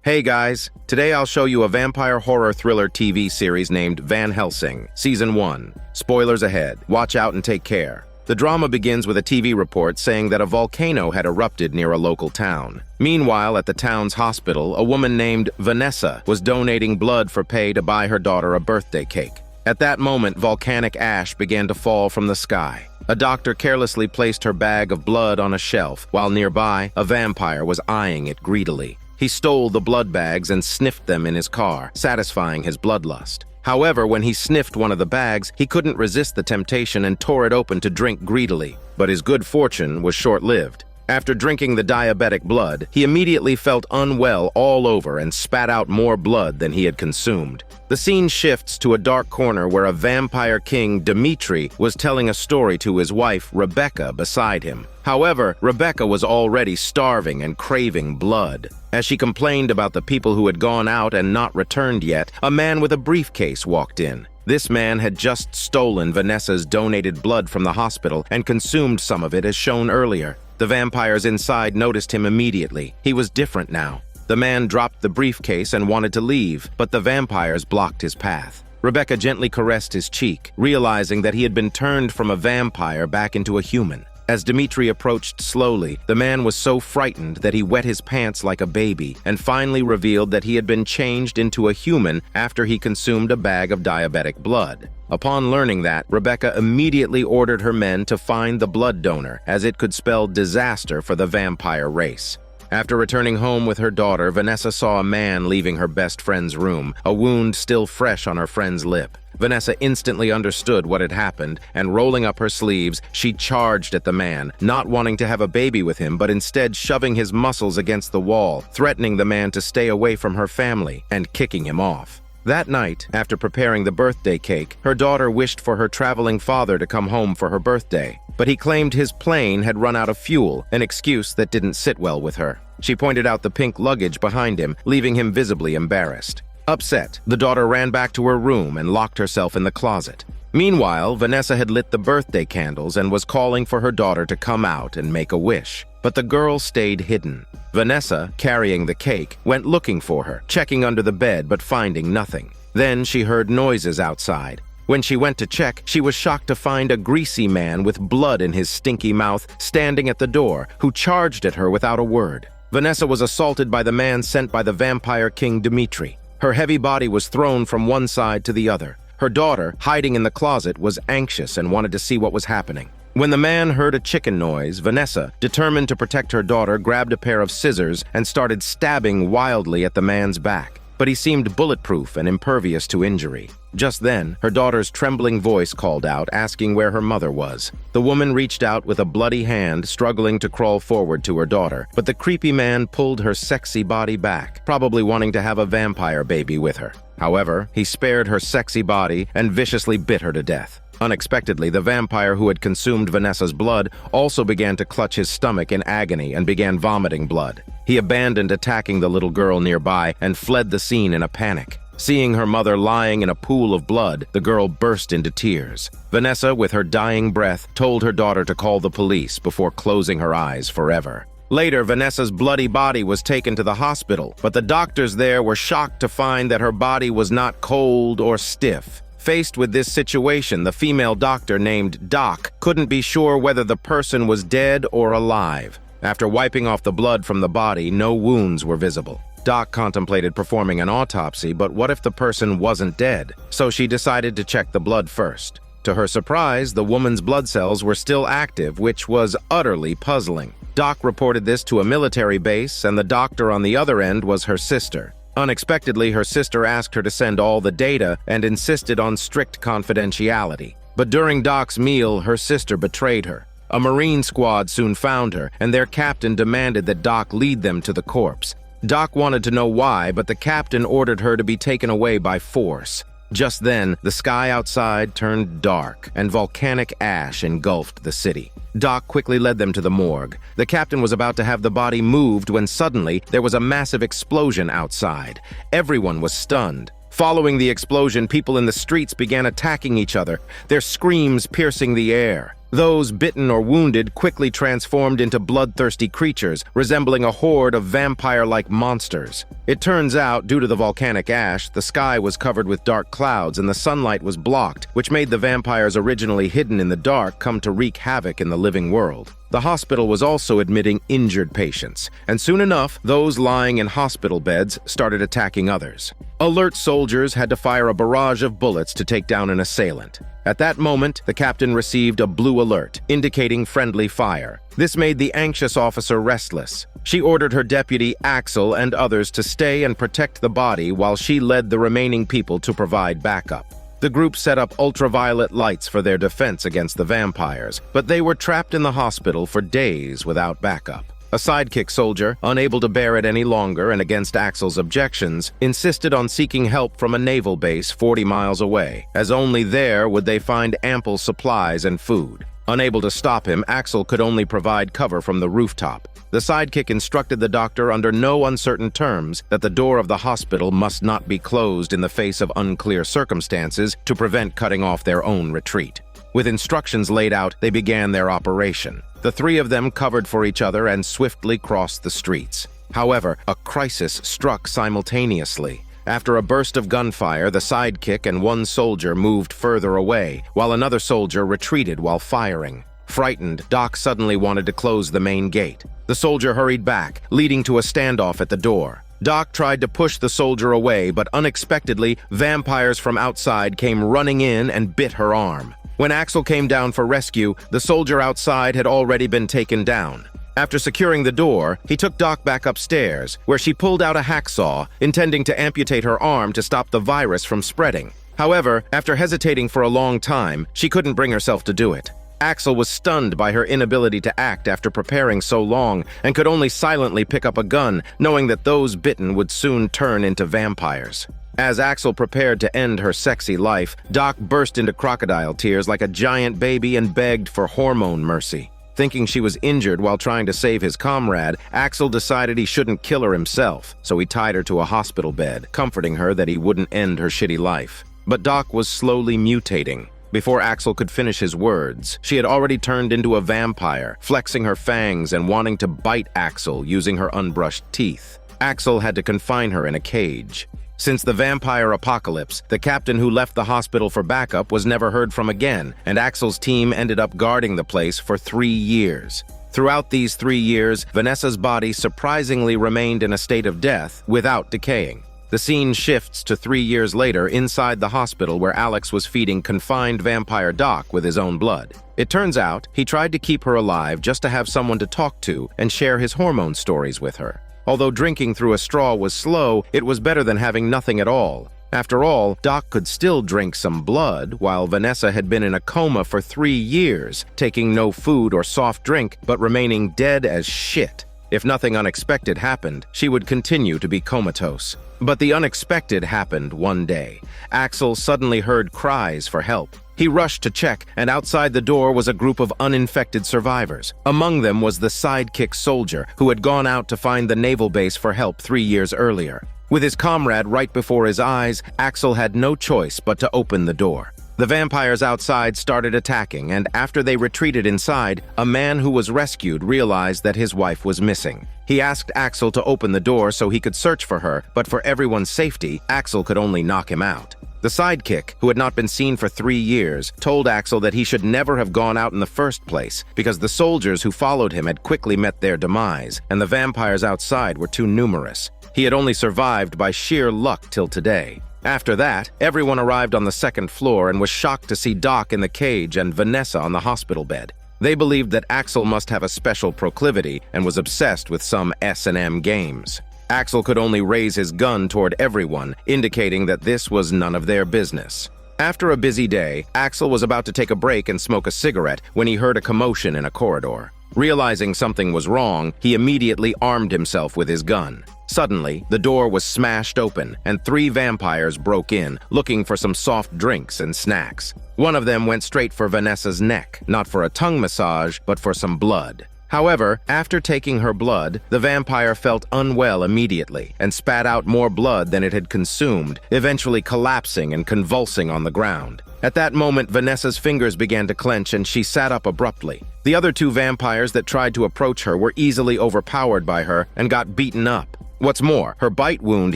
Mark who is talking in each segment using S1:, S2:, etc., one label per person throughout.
S1: Hey guys, today I'll show you a vampire horror thriller TV series named Van Helsing, Season 1. Spoilers ahead, watch out and take care. The drama begins with a TV report saying that a volcano had erupted near a local town. Meanwhile, at the town's hospital, a woman named Vanessa was donating blood for pay to buy her daughter a birthday cake. At that moment, volcanic ash began to fall from the sky. A doctor carelessly placed her bag of blood on a shelf, while nearby, a vampire was eyeing it greedily. He stole the blood bags and sniffed them in his car, satisfying his bloodlust. However, when he sniffed one of the bags, he couldn't resist the temptation and tore it open to drink greedily. But his good fortune was short-lived. After drinking the diabetic blood, he immediately felt unwell all over and spat out more blood than he had consumed. The scene shifts to a dark corner where a vampire king, Dmitri, was telling a story to his wife, Rebecca, beside him. However, Rebecca was already starving and craving blood. As she complained about the people who had gone out and not returned yet, a man with a briefcase walked in. This man had just stolen Vanessa's donated blood from the hospital and consumed some of it as shown earlier. The vampires inside noticed him immediately. He was different now. The man dropped the briefcase and wanted to leave, but the vampires blocked his path. Rebecca gently caressed his cheek, realizing that he had been turned from a vampire back into a human. As Dmitri approached slowly, the man was so frightened that he wet his pants like a baby and finally revealed that he had been changed into a human after he consumed a bag of diabetic blood. Upon learning that, Rebecca immediately ordered her men to find the blood donor, as it could spell disaster for the vampire race. After returning home with her daughter, Vanessa saw a man leaving her best friend's room, a wound still fresh on her friend's lip. Vanessa instantly understood what had happened, and rolling up her sleeves, she charged at the man, not wanting to have a baby with him, but instead shoving his muscles against the wall, threatening the man to stay away from her family, and kicking him off. That night, after preparing the birthday cake, her daughter wished for her traveling father to come home for her birthday, but he claimed his plane had run out of fuel, an excuse that didn't sit well with her. She pointed out the pink luggage behind him, leaving him visibly embarrassed. Upset, the daughter ran back to her room and locked herself in the closet. Meanwhile, Vanessa had lit the birthday candles and was calling for her daughter to come out and make a wish. But the girl stayed hidden. Vanessa, carrying the cake, went looking for her, checking under the bed but finding nothing. Then she heard noises outside. When she went to check, she was shocked to find a greasy man with blood in his stinky mouth standing at the door, who charged at her without a word. Vanessa was assaulted by the man sent by the vampire king Dmitri. Her heavy body was thrown from one side to the other. Her daughter, hiding in the closet, was anxious and wanted to see what was happening. When the man heard a chicken noise, Vanessa, determined to protect her daughter, grabbed a pair of scissors and started stabbing wildly at the man's back. But he seemed bulletproof and impervious to injury. Just then, her daughter's trembling voice called out, asking where her mother was. The woman reached out with a bloody hand, struggling to crawl forward to her daughter, but the creepy man pulled her sexy body back, probably wanting to have a vampire baby with her. However, he spared her sexy body and viciously bit her to death. Unexpectedly, the vampire who had consumed Vanessa's blood also began to clutch his stomach in agony and began vomiting blood. He abandoned attacking the little girl nearby and fled the scene in a panic. Seeing her mother lying in a pool of blood, the girl burst into tears. Vanessa, with her dying breath, told her daughter to call the police before closing her eyes forever. Later, Vanessa's bloody body was taken to the hospital, but the doctors there were shocked to find that her body was not cold or stiff. Faced with this situation, the female doctor named Doc couldn't be sure whether the person was dead or alive. After wiping off the blood from the body, no wounds were visible. Doc contemplated performing an autopsy, but what if the person wasn't dead? So she decided to check the blood first. To her surprise, the woman's blood cells were still active, which was utterly puzzling. Doc reported this to a military base, and the doctor on the other end was her sister. Unexpectedly, her sister asked her to send all the data and insisted on strict confidentiality. But during Doc's meal, her sister betrayed her. A Marine squad soon found her, and their captain demanded that Doc lead them to the corpse. Doc wanted to know why, but the captain ordered her to be taken away by force. Just then, the sky outside turned dark, and volcanic ash engulfed the city. Doc quickly led them to the morgue. The captain was about to have the body moved when suddenly there was a massive explosion outside. Everyone was stunned. Following the explosion, people in the streets began attacking each other, their screams piercing the air. Those bitten or wounded quickly transformed into bloodthirsty creatures, resembling a horde of vampire-like monsters. It turns out, due to the volcanic ash, the sky was covered with dark clouds and the sunlight was blocked, which made the vampires originally hidden in the dark come to wreak havoc in the living world. The hospital was also admitting injured patients, and soon enough, those lying in hospital beds started attacking others. Alert soldiers had to fire a barrage of bullets to take down an assailant. At that moment, the captain received a blue alert, indicating friendly fire. This made the anxious officer restless. She ordered her deputy, Axel, and others to stay and protect the body while she led the remaining people to provide backup. The group set up ultraviolet lights for their defense against the vampires, but they were trapped in the hospital for days without backup. A sidekick soldier, unable to bear it any longer and against Axel's objections, insisted on seeking help from a naval base 40 miles away, as only there would they find ample supplies and food. Unable to stop him, Axel could only provide cover from the rooftop. The sidekick instructed the doctor under no uncertain terms that the door of the hospital must not be closed in the face of unclear circumstances to prevent cutting off their own retreat. With instructions laid out, they began their operation. The three of them covered for each other and swiftly crossed the streets. However, a crisis struck simultaneously. After a burst of gunfire, the sidekick and one soldier moved further away, while another soldier retreated while firing. Frightened, Doc suddenly wanted to close the main gate. The soldier hurried back, leading to a standoff at the door. Doc tried to push the soldier away, but unexpectedly, vampires from outside came running in and bit her arm. When Axel came down for rescue, the soldier outside had already been taken down. After securing the door, he took Doc back upstairs, where she pulled out a hacksaw, intending to amputate her arm to stop the virus from spreading. However, after hesitating for a long time, she couldn't bring herself to do it. Axel was stunned by her inability to act after preparing so long and could only silently pick up a gun, knowing that those bitten would soon turn into vampires. As Axel prepared to end her sexy life, Doc burst into crocodile tears like a giant baby and begged for hormone mercy. Thinking she was injured while trying to save his comrade, Axel decided he shouldn't kill her himself, so he tied her to a hospital bed, comforting her that he wouldn't end her shitty life. But Doc was slowly mutating. Before Axel could finish his words, she had already turned into a vampire, flexing her fangs and wanting to bite Axel using her unbrushed teeth. Axel had to confine her in a cage. Since the vampire apocalypse, the captain who left the hospital for backup was never heard from again, and Axel's team ended up guarding the place for 3 years. Throughout these 3 years, Vanessa's body surprisingly remained in a state of death without decaying. The scene shifts to 3 years later inside the hospital where Alex was feeding confined vampire Doc with his own blood. It turns out he tried to keep her alive just to have someone to talk to and share his hormone stories with her. Although drinking through a straw was slow, it was better than having nothing at all. After all, Doc could still drink some blood, while Vanessa had been in a coma for 3 years, taking no food or soft drink, but remaining dead as shit. If nothing unexpected happened, she would continue to be comatose. But the unexpected happened one day. Axel suddenly heard cries for help. He rushed to check, and outside the door was a group of uninfected survivors. Among them was the sidekick soldier, who had gone out to find the naval base for help 3 years earlier. With his comrade right before his eyes, Axel had no choice but to open the door. The vampires outside started attacking, and after they retreated inside, a man who was rescued realized that his wife was missing. He asked Axel to open the door so he could search for her, but for everyone's safety, Axel could only knock him out. The sidekick, who had not been seen for 3 years, told Axel that he should never have gone out in the first place because the soldiers who followed him had quickly met their demise, and the vampires outside were too numerous. He had only survived by sheer luck till today. After that, everyone arrived on the second floor and was shocked to see Doc in the cage and Vanessa on the hospital bed. They believed that Axel must have a special proclivity and was obsessed with some S&M games. Axel could only raise his gun toward everyone, indicating that this was none of their business. After a busy day, Axel was about to take a break and smoke a cigarette when he heard a commotion in a corridor. Realizing something was wrong, he immediately armed himself with his gun. Suddenly, the door was smashed open, and 3 vampires broke in, looking for some soft drinks and snacks. One of them went straight for Vanessa's neck, not for a tongue massage, but for some blood. However, after taking her blood, the vampire felt unwell immediately and spat out more blood than it had consumed, eventually collapsing and convulsing on the ground. At that moment, Vanessa's fingers began to clench and she sat up abruptly. The other two vampires that tried to approach her were easily overpowered by her and got beaten up. What's more, her bite wound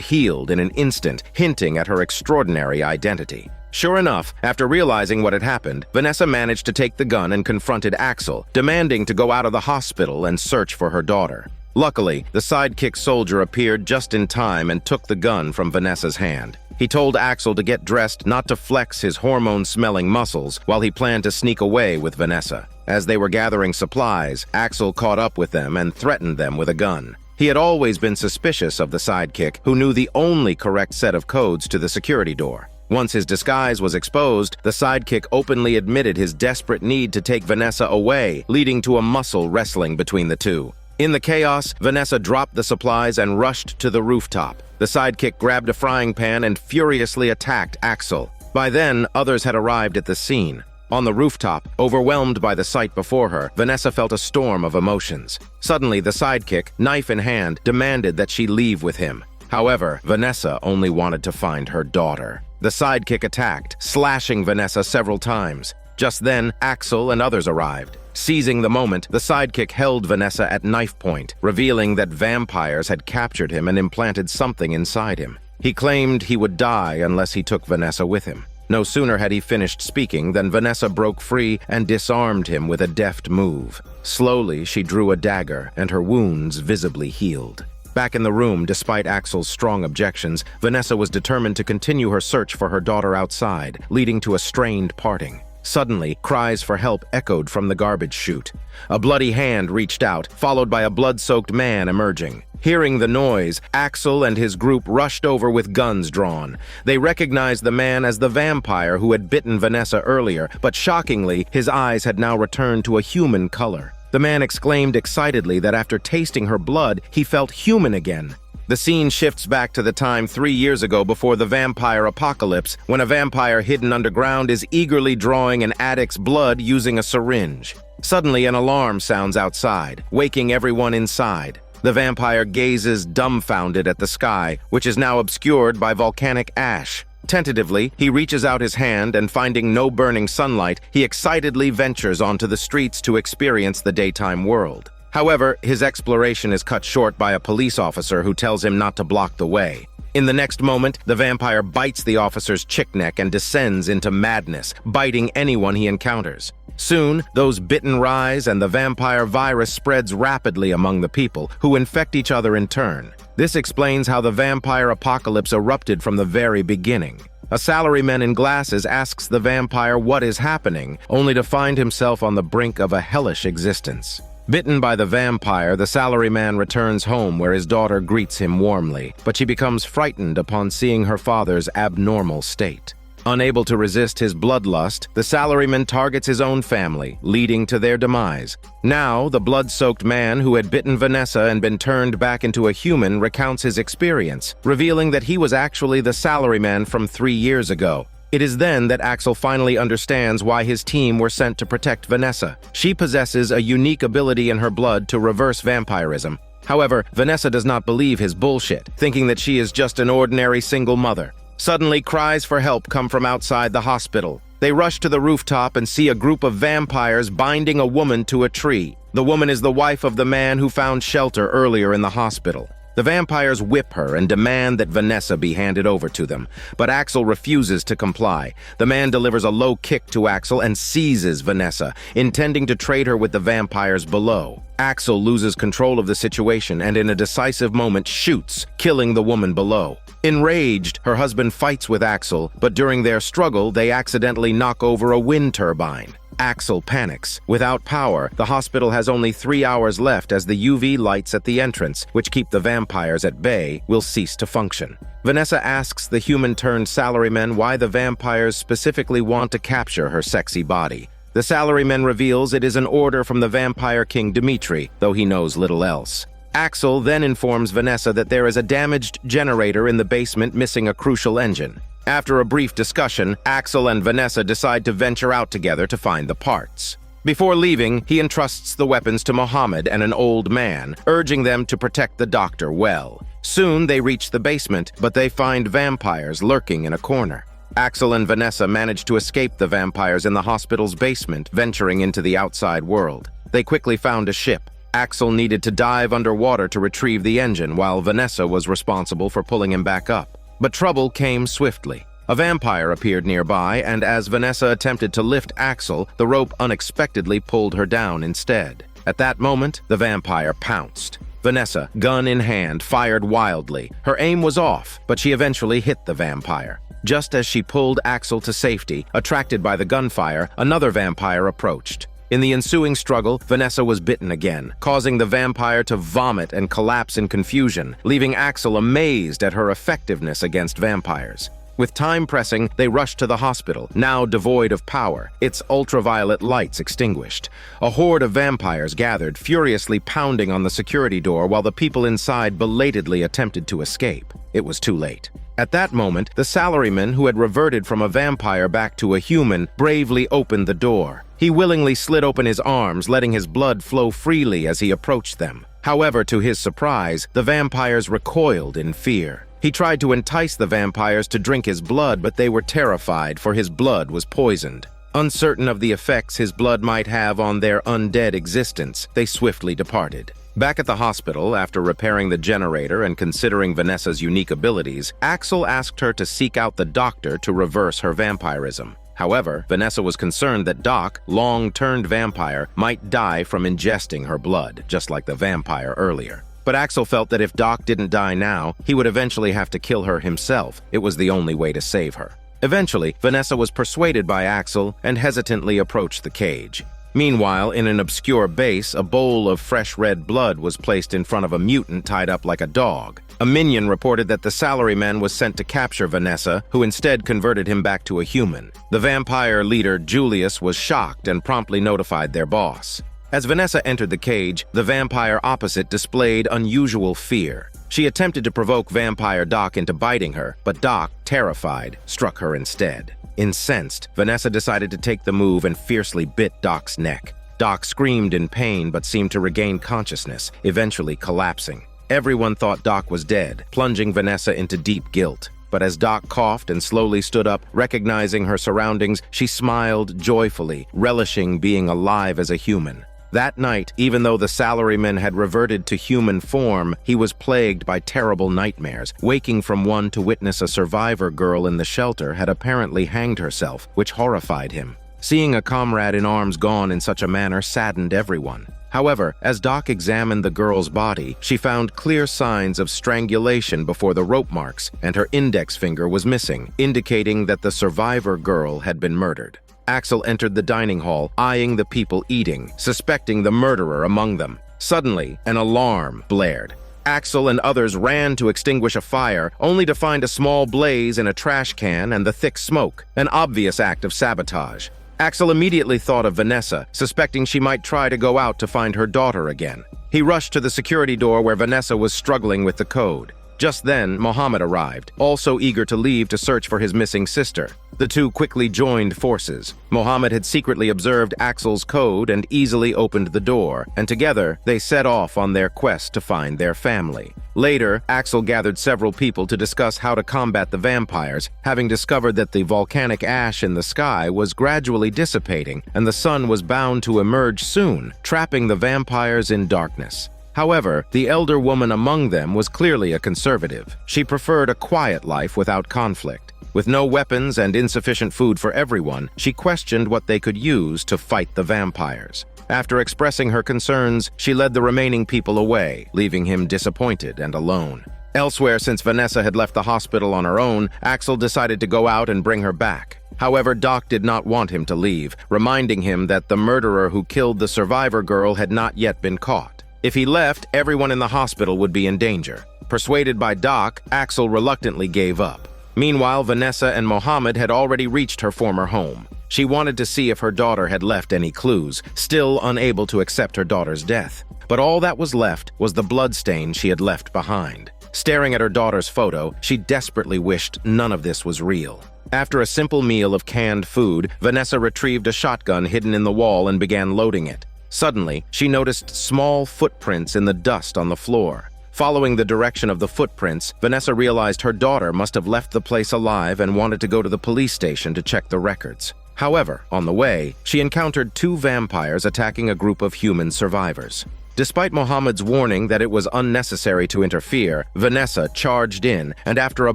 S1: healed in an instant, hinting at her extraordinary identity. Sure enough, after realizing what had happened, Vanessa managed to take the gun and confronted Axel, demanding to go out of the hospital and search for her daughter. Luckily, the sidekick soldier appeared just in time and took the gun from Vanessa's hand. He told Axel to get dressed not to flex his hormone-smelling muscles while he planned to sneak away with Vanessa. As they were gathering supplies, Axel caught up with them and threatened them with a gun. He had always been suspicious of the sidekick, who knew the only correct set of codes to the security door. Once his disguise was exposed, the sidekick openly admitted his desperate need to take Vanessa away, leading to a muscle wrestling between the two. In the chaos, Vanessa dropped the supplies and rushed to the rooftop. The sidekick grabbed a frying pan and furiously attacked Axel. By then, others had arrived at the scene. On the rooftop, overwhelmed by the sight before her, Vanessa felt a storm of emotions. Suddenly, the sidekick, knife in hand, demanded that she leave with him. However, Vanessa only wanted to find her daughter. The sidekick attacked, slashing Vanessa several times. Just then, Axel and others arrived. Seizing the moment, the sidekick held Vanessa at knife point, revealing that vampires had captured him and implanted something inside him. He claimed he would die unless he took Vanessa with him. No sooner had he finished speaking than Vanessa broke free and disarmed him with a deft move. Slowly, she drew a dagger, and her wounds visibly healed. Back in the room, despite Axel's strong objections, Vanessa was determined to continue her search for her daughter outside, leading to a strained parting. Suddenly, cries for help echoed from the garbage chute. A bloody hand reached out, followed by a blood-soaked man emerging. Hearing the noise, Axel and his group rushed over with guns drawn. They recognized the man as the vampire who had bitten Vanessa earlier, but shockingly, his eyes had now returned to a human color. The man exclaimed excitedly that after tasting her blood, he felt human again. The scene shifts back to the time 3 years ago before the vampire apocalypse, when a vampire hidden underground is eagerly drawing an addict's blood using a syringe. Suddenly, an alarm sounds outside, waking everyone inside. The vampire gazes dumbfounded at the sky, which is now obscured by volcanic ash. Tentatively, he reaches out his hand and, finding no burning sunlight, he excitedly ventures onto the streets to experience the daytime world. However, his exploration is cut short by a police officer who tells him not to block the way. In the next moment, the vampire bites the officer's chick neck and descends into madness, biting anyone he encounters. Soon, those bitten rise and the vampire virus spreads rapidly among the people, who infect each other in turn. This explains how the vampire apocalypse erupted from the very beginning. A salaryman in glasses asks the vampire what is happening, only to find himself on the brink of a hellish existence. Bitten by the vampire, the salaryman returns home where his daughter greets him warmly, but she becomes frightened upon seeing her father's abnormal state. Unable to resist his bloodlust, the salaryman targets his own family, leading to their demise. Now, the blood-soaked man who had bitten Vanessa and been turned back into a human recounts his experience, revealing that he was actually the salaryman from 3 years ago. It is then that Axel finally understands why his team were sent to protect Vanessa. She possesses a unique ability in her blood to reverse vampirism. However, Vanessa does not believe his bullshit, thinking that she is just an ordinary single mother. Suddenly, cries for help come from outside the hospital. They rush to the rooftop and see a group of vampires binding a woman to a tree. The woman is the wife of the man who found shelter earlier in the hospital. The vampires whip her and demand that Vanessa be handed over to them, but Axel refuses to comply. The man delivers a low kick to Axel and seizes Vanessa, intending to trade her with the vampires below. Axel loses control of the situation and in a decisive moment shoots, killing the woman below. Enraged, her husband fights with Axel, but during their struggle, they accidentally knock over a wind turbine. Axel panics. Without power, the hospital has only 3 hours left as the UV lights at the entrance, which keep the vampires at bay, will cease to function. Vanessa asks the human-turned salaryman why the vampires specifically want to capture her sexy body. The salaryman reveals it is an order from the vampire king Dmitri, though he knows little else. Axel then informs Vanessa that there is a damaged generator in the basement missing a crucial engine. After a brief discussion, Axel and Vanessa decide to venture out together to find the parts. Before leaving, he entrusts the weapons to Mohammed and an old man, urging them to protect the doctor well. Soon they reach the basement, but they find vampires lurking in a corner. Axel and Vanessa manage to escape the vampires in the hospital's basement, venturing into the outside world. They quickly found a ship. Axel needed to dive underwater to retrieve the engine, while Vanessa was responsible for pulling him back up. But trouble came swiftly. A vampire appeared nearby, and as Vanessa attempted to lift Axel, the rope unexpectedly pulled her down instead. At that moment, the vampire pounced. Vanessa, gun in hand, fired wildly. Her aim was off, but she eventually hit the vampire. Just as she pulled Axel to safety, attracted by the gunfire, another vampire approached. In the ensuing struggle, Vanessa was bitten again, causing the vampire to vomit and collapse in confusion, leaving Axel amazed at her effectiveness against vampires. With time pressing, they rushed to the hospital, now devoid of power, its ultraviolet lights extinguished. A horde of vampires gathered, furiously pounding on the security door while the people inside belatedly attempted to escape. It was too late. At that moment, the salaryman who had reverted from a vampire back to a human bravely opened the door. He willingly slid open his arms, letting his blood flow freely as he approached them. However, to his surprise, the vampires recoiled in fear. He tried to entice the vampires to drink his blood, but they were terrified, for his blood was poisoned. Uncertain of the effects his blood might have on their undead existence, they swiftly departed. Back at the hospital, after repairing the generator and considering Vanessa's unique abilities, Axel asked her to seek out the doctor to reverse her vampirism. However, Vanessa was concerned that Doc, long-turned vampire, might die from ingesting her blood, just like the vampire earlier. But Axel felt that if Doc didn't die now, he would eventually have to kill her himself. It was the only way to save her. Eventually, Vanessa was persuaded by Axel and hesitantly approached the cage. Meanwhile, in an obscure base, a bowl of fresh red blood was placed in front of a mutant tied up like a dog. A minion reported that the salaryman was sent to capture Vanessa, who instead converted him back to a human. The vampire leader, Julius, was shocked and promptly notified their boss. As Vanessa entered the cage, the vampire opposite displayed unusual fear. She attempted to provoke vampire Doc into biting her, but Doc, terrified, struck her instead. Incensed, Vanessa decided to take the move and fiercely bit Doc's neck. Doc screamed in pain but seemed to regain consciousness, eventually collapsing. Everyone thought Doc was dead, plunging Vanessa into deep guilt. But as Doc coughed and slowly stood up, recognizing her surroundings, she smiled joyfully, relishing being alive as a human. That night, even though the salaryman had reverted to human form, he was plagued by terrible nightmares. Waking from one to witness a survivor girl in the shelter had apparently hanged herself, which horrified him. Seeing a comrade in arms gone in such a manner saddened everyone. However, as Doc examined the girl's body, she found clear signs of strangulation before the rope marks, and her index finger was missing, indicating that the survivor girl had been murdered. Axel entered the dining hall, eyeing the people eating, suspecting the murderer among them. Suddenly, an alarm blared. Axel and others ran to extinguish a fire, only to find a small blaze in a trash can and the thick smoke, an obvious act of sabotage. Axel immediately thought of Vanessa, suspecting she might try to go out to find her daughter again. He rushed to the security door where Vanessa was struggling with the code. Just then, Mohammed arrived, also eager to leave to search for his missing sister. The two quickly joined forces. Mohammed had secretly observed Axel's code and easily opened the door, and together they set off on their quest to find their family. Later, Axel gathered several people to discuss how to combat the vampires, having discovered that the volcanic ash in the sky was gradually dissipating and the sun was bound to emerge soon, trapping the vampires in darkness. However, the elder woman among them was clearly a conservative. She preferred a quiet life without conflict. With no weapons and insufficient food for everyone, she questioned what they could use to fight the vampires. After expressing her concerns, she led the remaining people away, leaving him disappointed and alone. Elsewhere, since Vanessa had left the hospital on her own, Axel decided to go out and bring her back. However, Doc did not want him to leave, reminding him that the murderer who killed the survivor girl had not yet been caught. If he left, everyone in the hospital would be in danger. Persuaded by Doc, Axel reluctantly gave up. Meanwhile, Vanessa and Mohammed had already reached her former home. She wanted to see if her daughter had left any clues, still unable to accept her daughter's death. But all that was left was the bloodstain she had left behind. Staring at her daughter's photo, she desperately wished none of this was real. After a simple meal of canned food, Vanessa retrieved a shotgun hidden in the wall and began loading it. Suddenly, she noticed small footprints in the dust on the floor. Following the direction of the footprints, Vanessa realized her daughter must have left the place alive and wanted to go to the police station to check the records. However, on the way, she encountered two vampires attacking a group of human survivors. Despite Mohammed's warning that it was unnecessary to interfere, Vanessa charged in, and after a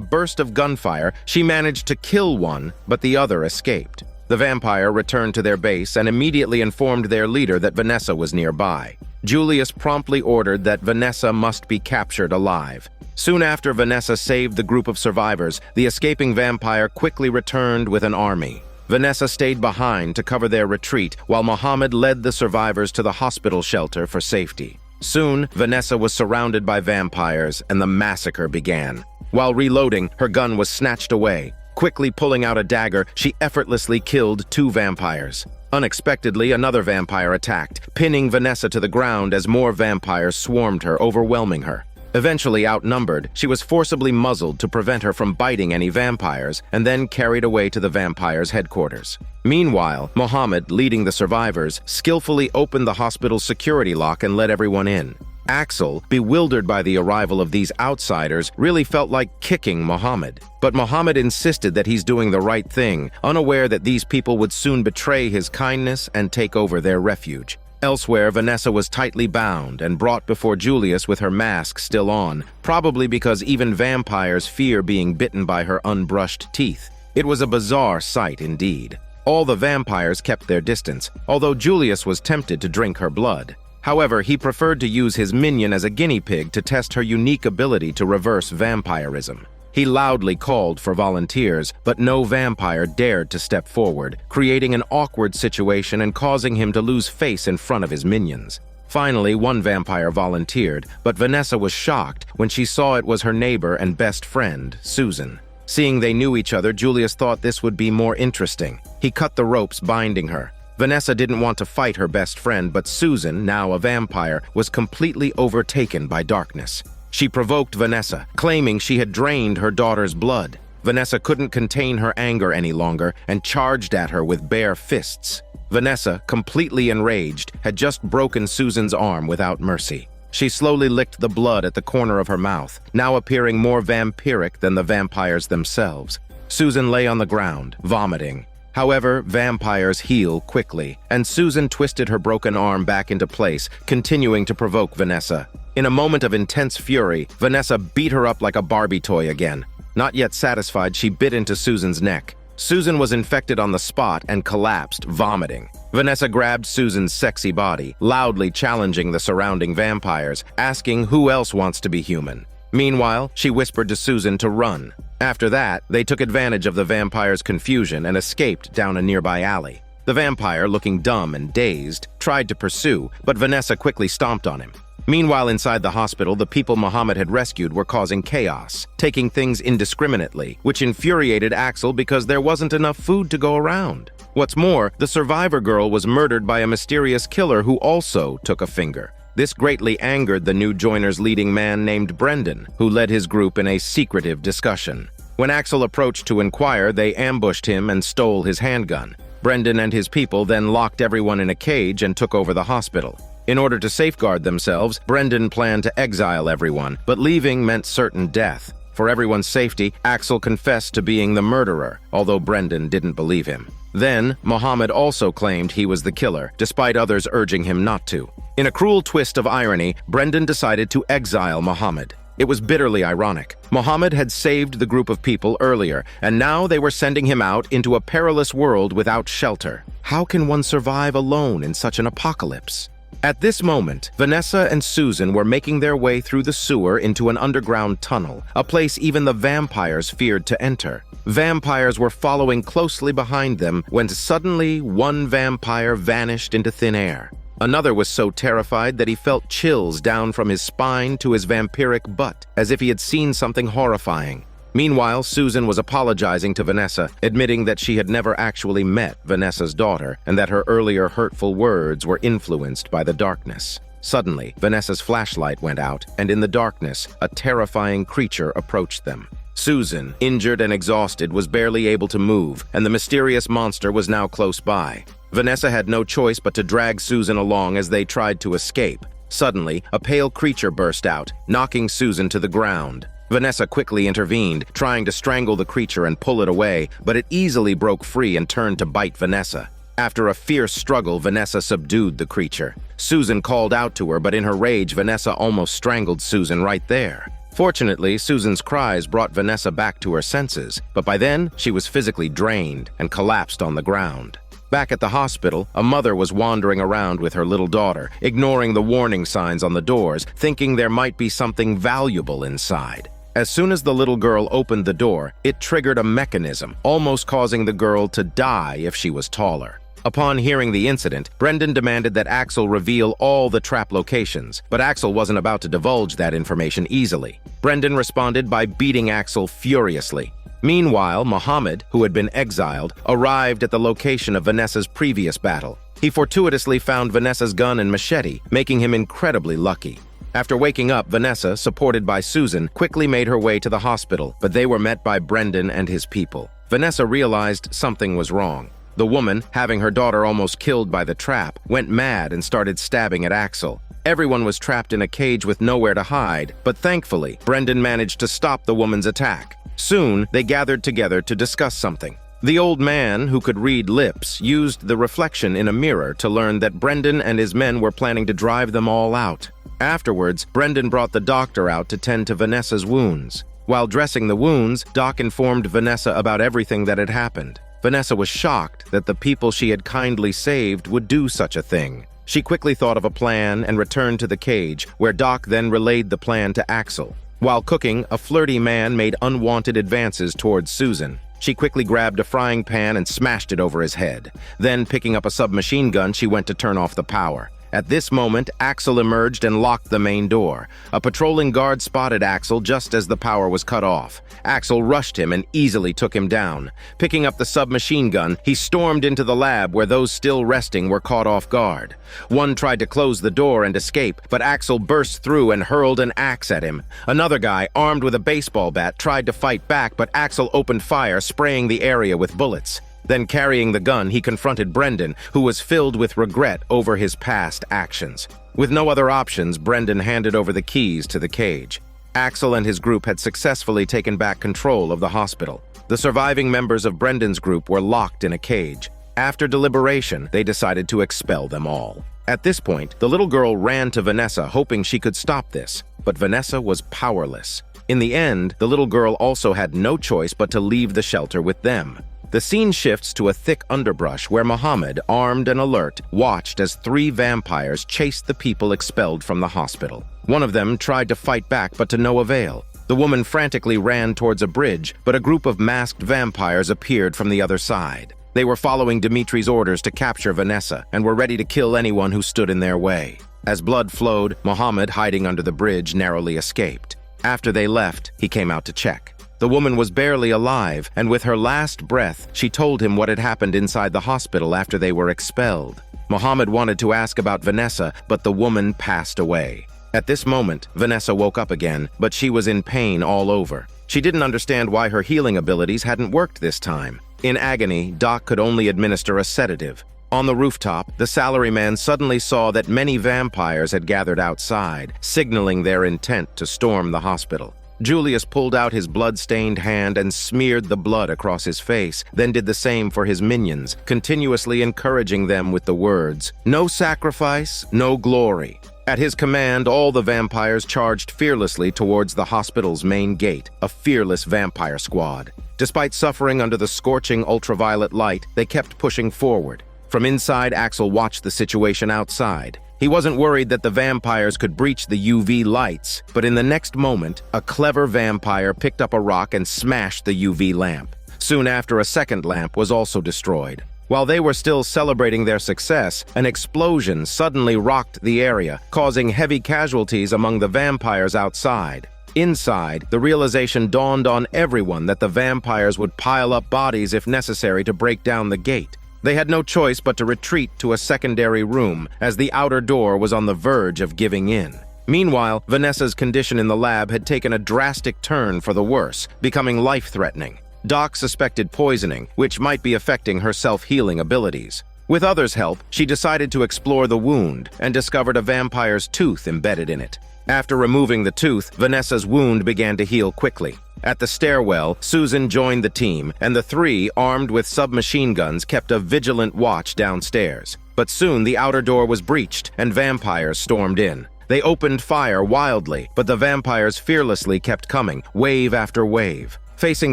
S1: burst of gunfire, she managed to kill one, but the other escaped. The vampire returned to their base and immediately informed their leader that Vanessa was nearby. Julius promptly ordered that Vanessa must be captured alive. Soon after Vanessa saved the group of survivors, the escaping vampire quickly returned with an army. Vanessa stayed behind to cover their retreat, while Mohammed led the survivors to the hospital shelter for safety. Soon, Vanessa was surrounded by vampires, and the massacre began. While reloading, her gun was snatched away. Quickly pulling out a dagger, she effortlessly killed two vampires. Unexpectedly, another vampire attacked, pinning Vanessa to the ground as more vampires swarmed her, overwhelming her. Eventually outnumbered, she was forcibly muzzled to prevent her from biting any vampires, and then carried away to the vampires' headquarters. Meanwhile, Mohammed, leading the survivors, skillfully opened the hospital's security lock and let everyone in. Axel, bewildered by the arrival of these outsiders, really felt like kicking Mohammed. But Mohammed insisted that he's doing the right thing, unaware that these people would soon betray his kindness and take over their refuge. Elsewhere, Vanessa was tightly bound and brought before Julius with her mask still on, probably because even vampires fear being bitten by her unbrushed teeth. It was a bizarre sight indeed. All the vampires kept their distance, although Julius was tempted to drink her blood. However, he preferred to use his minion as a guinea pig to test her unique ability to reverse vampirism. He loudly called for volunteers, but no vampire dared to step forward, creating an awkward situation and causing him to lose face in front of his minions. Finally, one vampire volunteered, but Vanessa was shocked when she saw it was her neighbor and best friend, Susan. Seeing they knew each other, Julius thought this would be more interesting. He cut the ropes binding her. Vanessa didn't want to fight her best friend, but Susan, now a vampire, was completely overtaken by darkness. She provoked Vanessa, claiming she had drained her daughter's blood. Vanessa couldn't contain her anger any longer and charged at her with bare fists. Vanessa, completely enraged, had just broken Susan's arm without mercy. She slowly licked the blood at the corner of her mouth, now appearing more vampiric than the vampires themselves. Susan lay on the ground, vomiting. However, vampires heal quickly, and Susan twisted her broken arm back into place, continuing to provoke Vanessa. In a moment of intense fury, Vanessa beat her up like a Barbie toy again. Not yet satisfied, she bit into Susan's neck. Susan was infected on the spot and collapsed, vomiting. Vanessa grabbed Susan's sexy body, loudly challenging the surrounding vampires, asking who else wants to be human. Meanwhile, she whispered to Susan to run. After that, they took advantage of the vampire's confusion and escaped down a nearby alley. The vampire, looking dumb and dazed, tried to pursue, but Vanessa quickly stomped on him. Meanwhile, inside the hospital, the people Mohammed had rescued were causing chaos, taking things indiscriminately, which infuriated Axel because there wasn't enough food to go around. What's more, the survivor girl was murdered by a mysterious killer who also took a finger. This greatly angered the new joiner's leading man named Brendan, who led his group in a secretive discussion. When Axel approached to inquire, they ambushed him and stole his handgun. Brendan and his people then locked everyone in a cage and took over the hospital. In order to safeguard themselves, Brendan planned to exile everyone, but leaving meant certain death. For everyone's safety, Axel confessed to being the murderer, although Brendan didn't believe him. Then, Mohammed also claimed he was the killer, despite others urging him not to. In a cruel twist of irony, Brendan decided to exile Mohammed. It was bitterly ironic. Mohammed had saved the group of people earlier, and now they were sending him out into a perilous world without shelter. How can one survive alone in such an apocalypse? At this moment, Vanessa and Susan were making their way through the sewer into an underground tunnel, a place even the vampires feared to enter. Vampires were following closely behind them when suddenly one vampire vanished into thin air. Another was so terrified that he felt chills down from his spine to his vampiric butt, as if he had seen something horrifying. Meanwhile, Susan was apologizing to Vanessa, admitting that she had never actually met Vanessa's daughter and that her earlier hurtful words were influenced by the darkness. Suddenly, Vanessa's flashlight went out, and in the darkness, a terrifying creature approached them. Susan, injured and exhausted, was barely able to move, and the mysterious monster was now close by. Vanessa had no choice but to drag Susan along as they tried to escape. Suddenly, a pale creature burst out, knocking Susan to the ground. Vanessa quickly intervened, trying to strangle the creature and pull it away, but it easily broke free and turned to bite Vanessa. After a fierce struggle, Vanessa subdued the creature. Susan called out to her, but in her rage, Vanessa almost strangled Susan right there. Fortunately, Susan's cries brought Vanessa back to her senses, but by then, she was physically drained and collapsed on the ground. Back at the hospital, a mother was wandering around with her little daughter, ignoring the warning signs on the doors, thinking there might be something valuable inside. As soon as the little girl opened the door, it triggered a mechanism, almost causing the girl to die if she was taller. Upon hearing the incident, Brendan demanded that Axel reveal all the trap locations, but Axel wasn't about to divulge that information easily. Brendan responded by beating Axel furiously. Meanwhile, Mohammed, who had been exiled, arrived at the location of Vanessa's previous battle. He fortuitously found Vanessa's gun and machete, making him incredibly lucky. After waking up, Vanessa, supported by Susan, quickly made her way to the hospital, but they were met by Brendan and his people. Vanessa realized something was wrong. The woman, having her daughter almost killed by the trap, went mad and started stabbing at Axel. Everyone was trapped in a cage with nowhere to hide, but thankfully, Brendan managed to stop the woman's attack. Soon, they gathered together to discuss something. The old man, who could read lips, used the reflection in a mirror to learn that Brendan and his men were planning to drive them all out. Afterwards, Brendan brought the doctor out to tend to Vanessa's wounds. While dressing the wounds, Doc informed Vanessa about everything that had happened. Vanessa was shocked that the people she had kindly saved would do such a thing. She quickly thought of a plan and returned to the cage, where Doc then relayed the plan to Axel. While cooking, a flirty man made unwanted advances towards Susan. She quickly grabbed a frying pan and smashed it over his head. Then, picking up a submachine gun, she went to turn off the power. At this moment, Axel emerged and locked the main door. A patrolling guard spotted Axel just as the power was cut off. Axel rushed him and easily took him down. Picking up the submachine gun, he stormed into the lab where those still resting were caught off guard. One tried to close the door and escape, but Axel burst through and hurled an axe at him. Another guy, armed with a baseball bat, tried to fight back, but Axel opened fire, spraying the area with bullets. Then, carrying the gun, he confronted Brendan, who was filled with regret over his past actions. With no other options, Brendan handed over the keys to the cage. Axel and his group had successfully taken back control of the hospital. The surviving members of Brendan's group were locked in a cage. After deliberation, they decided to expel them all. At this point, the little girl ran to Vanessa, hoping she could stop this, but Vanessa was powerless. In the end, the little girl also had no choice but to leave the shelter with them. The scene shifts to a thick underbrush where Mohammed, armed and alert, watched as 3 vampires chased the people expelled from the hospital. One of them tried to fight back, but to no avail. The woman frantically ran towards a bridge, but a group of masked vampires appeared from the other side. They were following Dimitri's orders to capture Vanessa and were ready to kill anyone who stood in their way. As blood flowed, Mohammed, hiding under the bridge, narrowly escaped. After they left, he came out to check. The woman was barely alive, and with her last breath, she told him what had happened inside the hospital after they were expelled. Mohammed wanted to ask about Vanessa, but the woman passed away. At this moment, Vanessa woke up again, but she was in pain all over. She didn't understand why her healing abilities hadn't worked this time. In agony, Doc could only administer a sedative. On the rooftop, the salaryman suddenly saw that many vampires had gathered outside, signaling their intent to storm the hospital. Julius pulled out his blood-stained hand and smeared the blood across his face, then did the same for his minions, continuously encouraging them with the words, "No sacrifice, no glory." At his command, all the vampires charged fearlessly towards the hospital's main gate, a fearless vampire squad. Despite suffering under the scorching ultraviolet light, they kept pushing forward. From inside, Axel watched the situation outside. He wasn't worried that the vampires could breach the UV lights, but in the next moment, a clever vampire picked up a rock and smashed the UV lamp. Soon after, a second lamp was also destroyed. While they were still celebrating their success, an explosion suddenly rocked the area, causing heavy casualties among the vampires outside. Inside, the realization dawned on everyone that the vampires would pile up bodies if necessary to break down the gate. They had no choice but to retreat to a secondary room, as the outer door was on the verge of giving in. Meanwhile, Vanessa's condition in the lab had taken a drastic turn for the worse, becoming life-threatening. Doc suspected poisoning, which might be affecting her self-healing abilities. With others' help, she decided to explore the wound and discovered a vampire's tooth embedded in it. After removing the tooth, Vanessa's wound began to heal quickly. At the stairwell, Susan joined the team, and the three, armed with submachine guns, kept a vigilant watch downstairs. But soon the outer door was breached, and vampires stormed in. They opened fire wildly, but the vampires fearlessly kept coming, wave after wave. Facing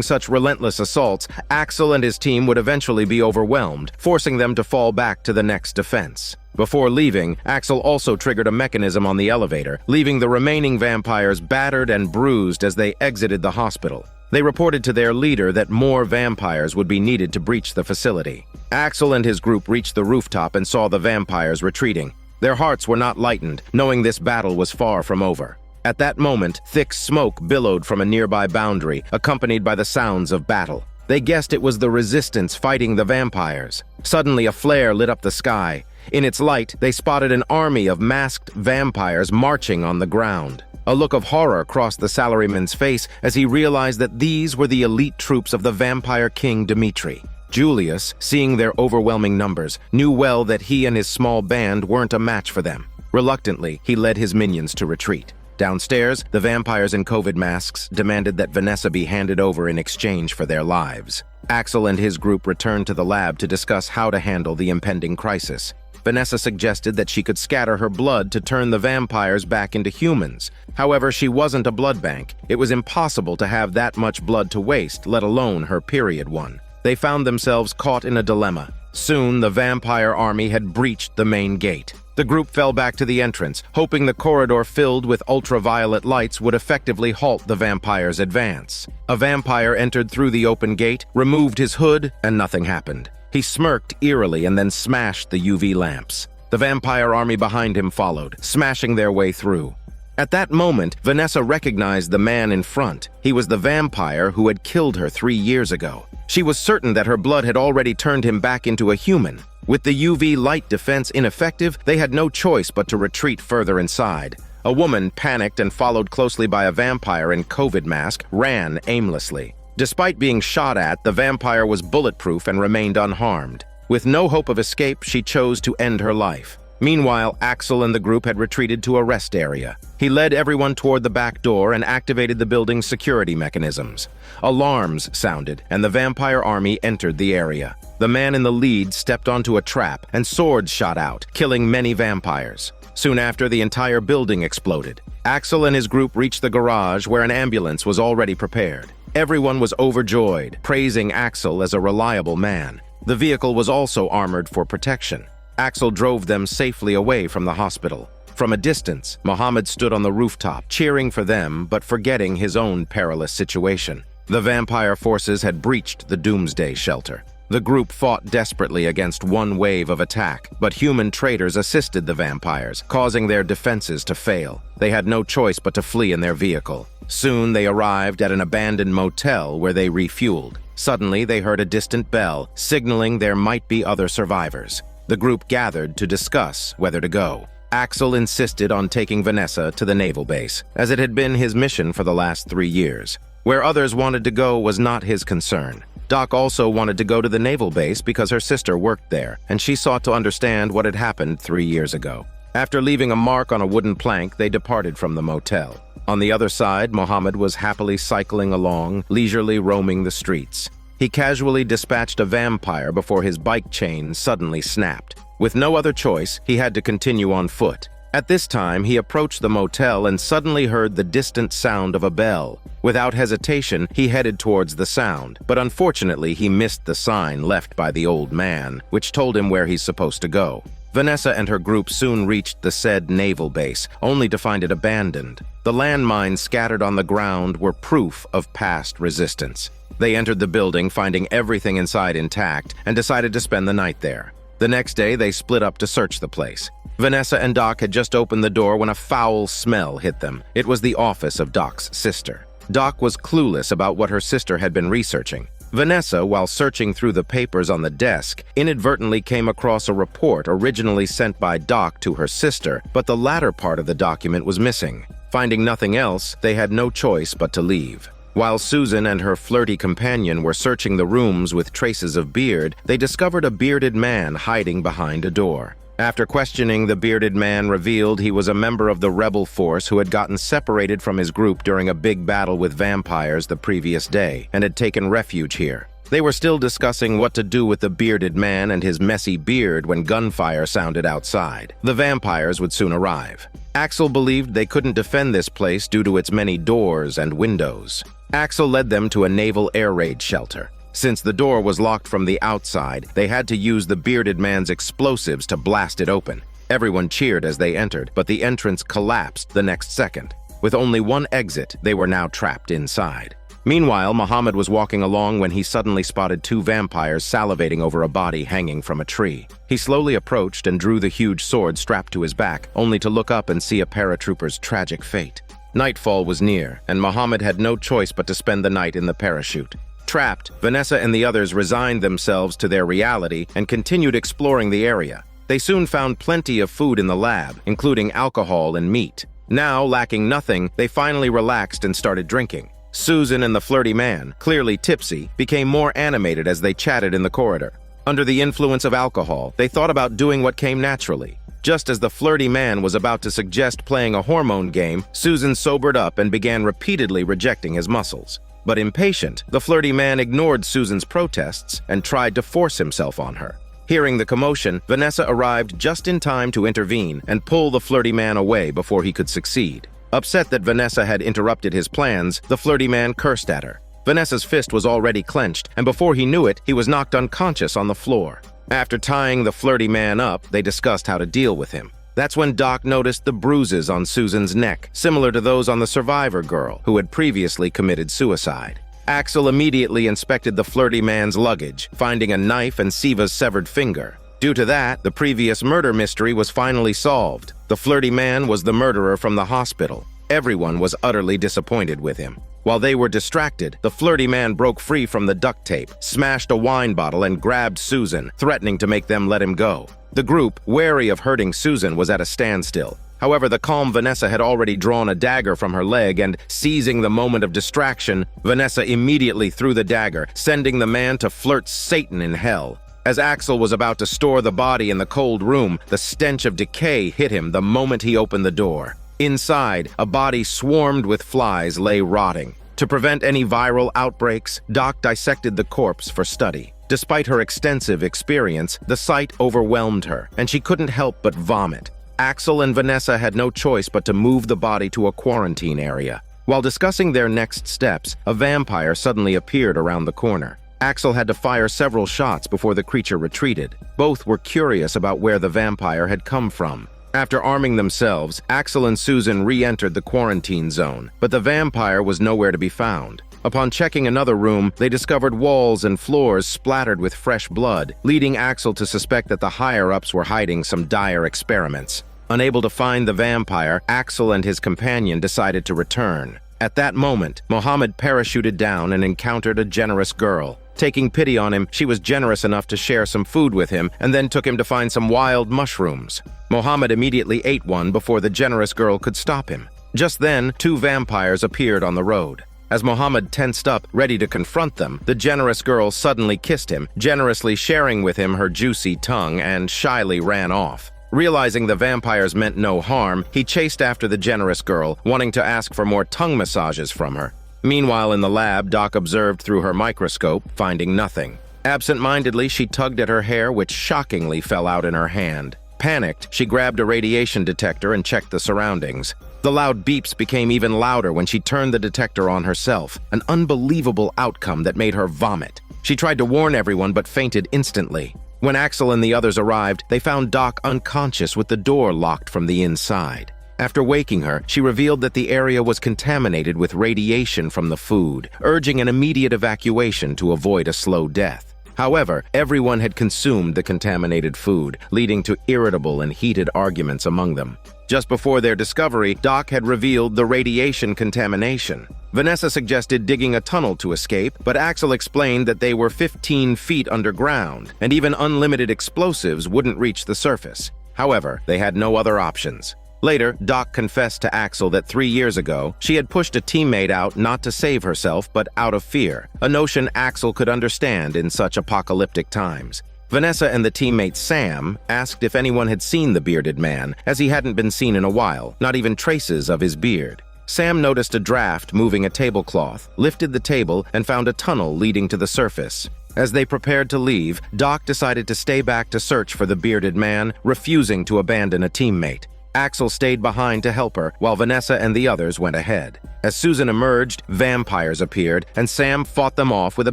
S1: such relentless assaults, Axel and his team would eventually be overwhelmed, forcing them to fall back to the next defense. Before leaving, Axel also triggered a mechanism on the elevator, leaving the remaining vampires battered and bruised as they exited the hospital. They reported to their leader that more vampires would be needed to breach the facility. Axel and his group reached the rooftop and saw the vampires retreating. Their hearts were not lightened, knowing this battle was far from over. At that moment, thick smoke billowed from a nearby boundary, accompanied by the sounds of battle. They guessed it was the resistance fighting the vampires. Suddenly, a flare lit up the sky. In its light, they spotted an army of masked vampires marching on the ground. A look of horror crossed the salaryman's face as he realized that these were the elite troops of the vampire king Dmitri. Julius, seeing their overwhelming numbers, knew well that he and his small band weren't a match for them. Reluctantly, he led his minions to retreat. Downstairs, the vampires in COVID masks demanded that Vanessa be handed over in exchange for their lives. Axel and his group returned to the lab to discuss how to handle the impending crisis. Vanessa suggested that she could scatter her blood to turn the vampires back into humans. However, she wasn't a blood bank. It was impossible to have that much blood to waste, let alone her period one. They found themselves caught in a dilemma. Soon, the vampire army had breached the main gate. The group fell back to the entrance, hoping the corridor filled with ultraviolet lights would effectively halt the vampire's advance. A vampire entered through the open gate, removed his hood, and nothing happened. He smirked eerily and then smashed the UV lamps. The vampire army behind him followed, smashing their way through. At that moment, Vanessa recognized the man in front. He was the vampire who had killed her 3 years ago. She was certain that her blood had already turned him back into a human. With the UV light defense ineffective, they had no choice but to retreat further inside. A woman, panicked and followed closely by a vampire in COVID mask, ran aimlessly. Despite being shot at, the vampire was bulletproof and remained unharmed. With no hope of escape, she chose to end her life. Meanwhile, Axel and the group had retreated to a rest area. He led everyone toward the back door and activated the building's security mechanisms. Alarms sounded, and the vampire army entered the area. The man in the lead stepped onto a trap, and swords shot out, killing many vampires. Soon after, the entire building exploded. Axel and his group reached the garage where an ambulance was already prepared. Everyone was overjoyed, praising Axel as a reliable man. The vehicle was also armored for protection. Axel drove them safely away from the hospital. From a distance, Mohammed stood on the rooftop, cheering for them but forgetting his own perilous situation. The vampire forces had breached the doomsday shelter. The group fought desperately against one wave of attack, but human traders assisted the vampires, causing their defenses to fail. They had no choice but to flee in their vehicle. Soon they arrived at an abandoned motel where they refueled. Suddenly they heard a distant bell, signaling there might be other survivors. The group gathered to discuss whether to go. Axel insisted on taking Vanessa to the naval base, as it had been his mission for the last 3 years. Where others wanted to go was not his concern. Doc also wanted to go to the naval base because her sister worked there, and she sought to understand what had happened 3 years ago. After leaving a mark on a wooden plank, they departed from the motel. On the other side, Mohammed was happily cycling along, leisurely roaming the streets. He casually dispatched a vampire before his bike chain suddenly snapped. With no other choice, he had to continue on foot. At this time, he approached the motel and suddenly heard the distant sound of a bell. Without hesitation, he headed towards the sound, but unfortunately, he missed the sign left by the old man, which told him where he's supposed to go. Vanessa and her group soon reached the said naval base, only to find it abandoned. The landmines scattered on the ground were proof of past resistance. They entered the building, finding everything inside intact, and decided to spend the night there. The next day, they split up to search the place. Vanessa and Doc had just opened the door when a foul smell hit them. It was the office of Doc's sister. Doc was clueless about what her sister had been researching. Vanessa, while searching through the papers on the desk, inadvertently came across a report originally sent by Doc to her sister, but the latter part of the document was missing. Finding nothing else, they had no choice but to leave. While Susan and her flirty companion were searching the rooms with traces of beard, they discovered a bearded man hiding behind a door. After questioning, the bearded man revealed he was a member of the rebel force who had gotten separated from his group during a big battle with vampires the previous day and had taken refuge here. They were still discussing what to do with the bearded man and his messy beard when gunfire sounded outside. The vampires would soon arrive. Axel believed they couldn't defend this place due to its many doors and windows. Axel led them to a naval air raid shelter. Since the door was locked from the outside, they had to use the bearded man's explosives to blast it open. Everyone cheered as they entered, but the entrance collapsed the next second. With only one exit, they were now trapped inside. Meanwhile, Muhammad was walking along when he suddenly spotted two vampires salivating over a body hanging from a tree. He slowly approached and drew the huge sword strapped to his back, only to look up and see a paratrooper's tragic fate. Nightfall was near, and Muhammad had no choice but to spend the night in the parachute. Trapped, Vanessa and the others resigned themselves to their reality and continued exploring the area. They soon found plenty of food in the lab, including alcohol and meat. Now, lacking nothing, they finally relaxed and started drinking. Susan and the flirty man, clearly tipsy, became more animated as they chatted in the corridor. Under the influence of alcohol, they thought about doing what came naturally. Just as the flirty man was about to suggest playing a hormone game, Susan sobered up and began repeatedly rejecting his muscles. But impatient, the flirty man ignored Susan's protests and tried to force himself on her. Hearing the commotion, Vanessa arrived just in time to intervene and pull the flirty man away before he could succeed. Upset that Vanessa had interrupted his plans, the flirty man cursed at her. Vanessa's fist was already clenched, and before he knew it, he was knocked unconscious on the floor. After tying the flirty man up, they discussed how to deal with him. That's when Doc noticed the bruises on Susan's neck, similar to those on the survivor girl, who had previously committed suicide. Axel immediately inspected the flirty man's luggage, finding a knife and Siva's severed finger. Due to that, the previous murder mystery was finally solved. The flirty man was the murderer from the hospital. Everyone was utterly disappointed with him. While they were distracted, the flirty man broke free from the duct tape, smashed a wine bottle, and grabbed Susan, threatening to make them let him go. The group, wary of hurting Susan, was at a standstill. However, the calm Vanessa had already drawn a dagger from her leg and, seizing the moment of distraction, Vanessa immediately threw the dagger, sending the man to flirt Satan in hell. As Axel was about to store the body in the cold room, the stench of decay hit him the moment he opened the door. Inside, a body swarmed with flies lay rotting. To prevent any viral outbreaks, Doc dissected the corpse for study. Despite her extensive experience, the sight overwhelmed her, and she couldn't help but vomit. Axel and Vanessa had no choice but to move the body to a quarantine area. While discussing their next steps, a vampire suddenly appeared around the corner. Axel had to fire several shots before the creature retreated. Both were curious about where the vampire had come from. After arming themselves, Axel and Susan re-entered the quarantine zone, but the vampire was nowhere to be found. Upon checking another room, they discovered walls and floors splattered with fresh blood, leading Axel to suspect that the higher-ups were hiding some dire experiments. Unable to find the vampire, Axel and his companion decided to return. At that moment, Muhammad parachuted down and encountered a generous girl. Taking pity on him, she was generous enough to share some food with him and then took him to find some wild mushrooms. Muhammad immediately ate one before the generous girl could stop him. Just then, two vampires appeared on the road. As Muhammad tensed up, ready to confront them, the generous girl suddenly kissed him, generously sharing with him her juicy tongue, and shyly ran off. Realizing the vampires meant no harm, he chased after the generous girl, wanting to ask for more tongue massages from her. Meanwhile, in the lab, Doc observed through her microscope, finding nothing. Absent-mindedly, she tugged at her hair, which shockingly fell out in her hand. Panicked, she grabbed a radiation detector and checked the surroundings. The loud beeps became even louder when she turned the detector on herself, an unbelievable outcome that made her vomit. She tried to warn everyone but fainted instantly. When Axel and the others arrived, they found Doc unconscious with the door locked from the inside. After waking her, she revealed that the area was contaminated with radiation from the food, urging an immediate evacuation to avoid a slow death. However, everyone had consumed the contaminated food, leading to irritable and heated arguments among them. Just before their discovery, Doc had revealed the radiation contamination. Vanessa suggested digging a tunnel to escape, but Axel explained that they were 15 feet underground, and even unlimited explosives wouldn't reach the surface. However, they had no other options. Later, Doc confessed to Axel that 3 years ago, she had pushed a teammate out not to save herself, but out of fear, a notion Axel could understand in such apocalyptic times. Vanessa and the teammate Sam asked if anyone had seen the bearded man, as he hadn't been seen in a while, not even traces of his beard. Sam noticed a draft moving a tablecloth, lifted the table, and found a tunnel leading to the surface. As they prepared to leave, Doc decided to stay back to search for the bearded man, refusing to abandon a teammate. Axel stayed behind to help her, while Vanessa and the others went ahead. As Susan emerged, vampires appeared, and Sam fought them off with a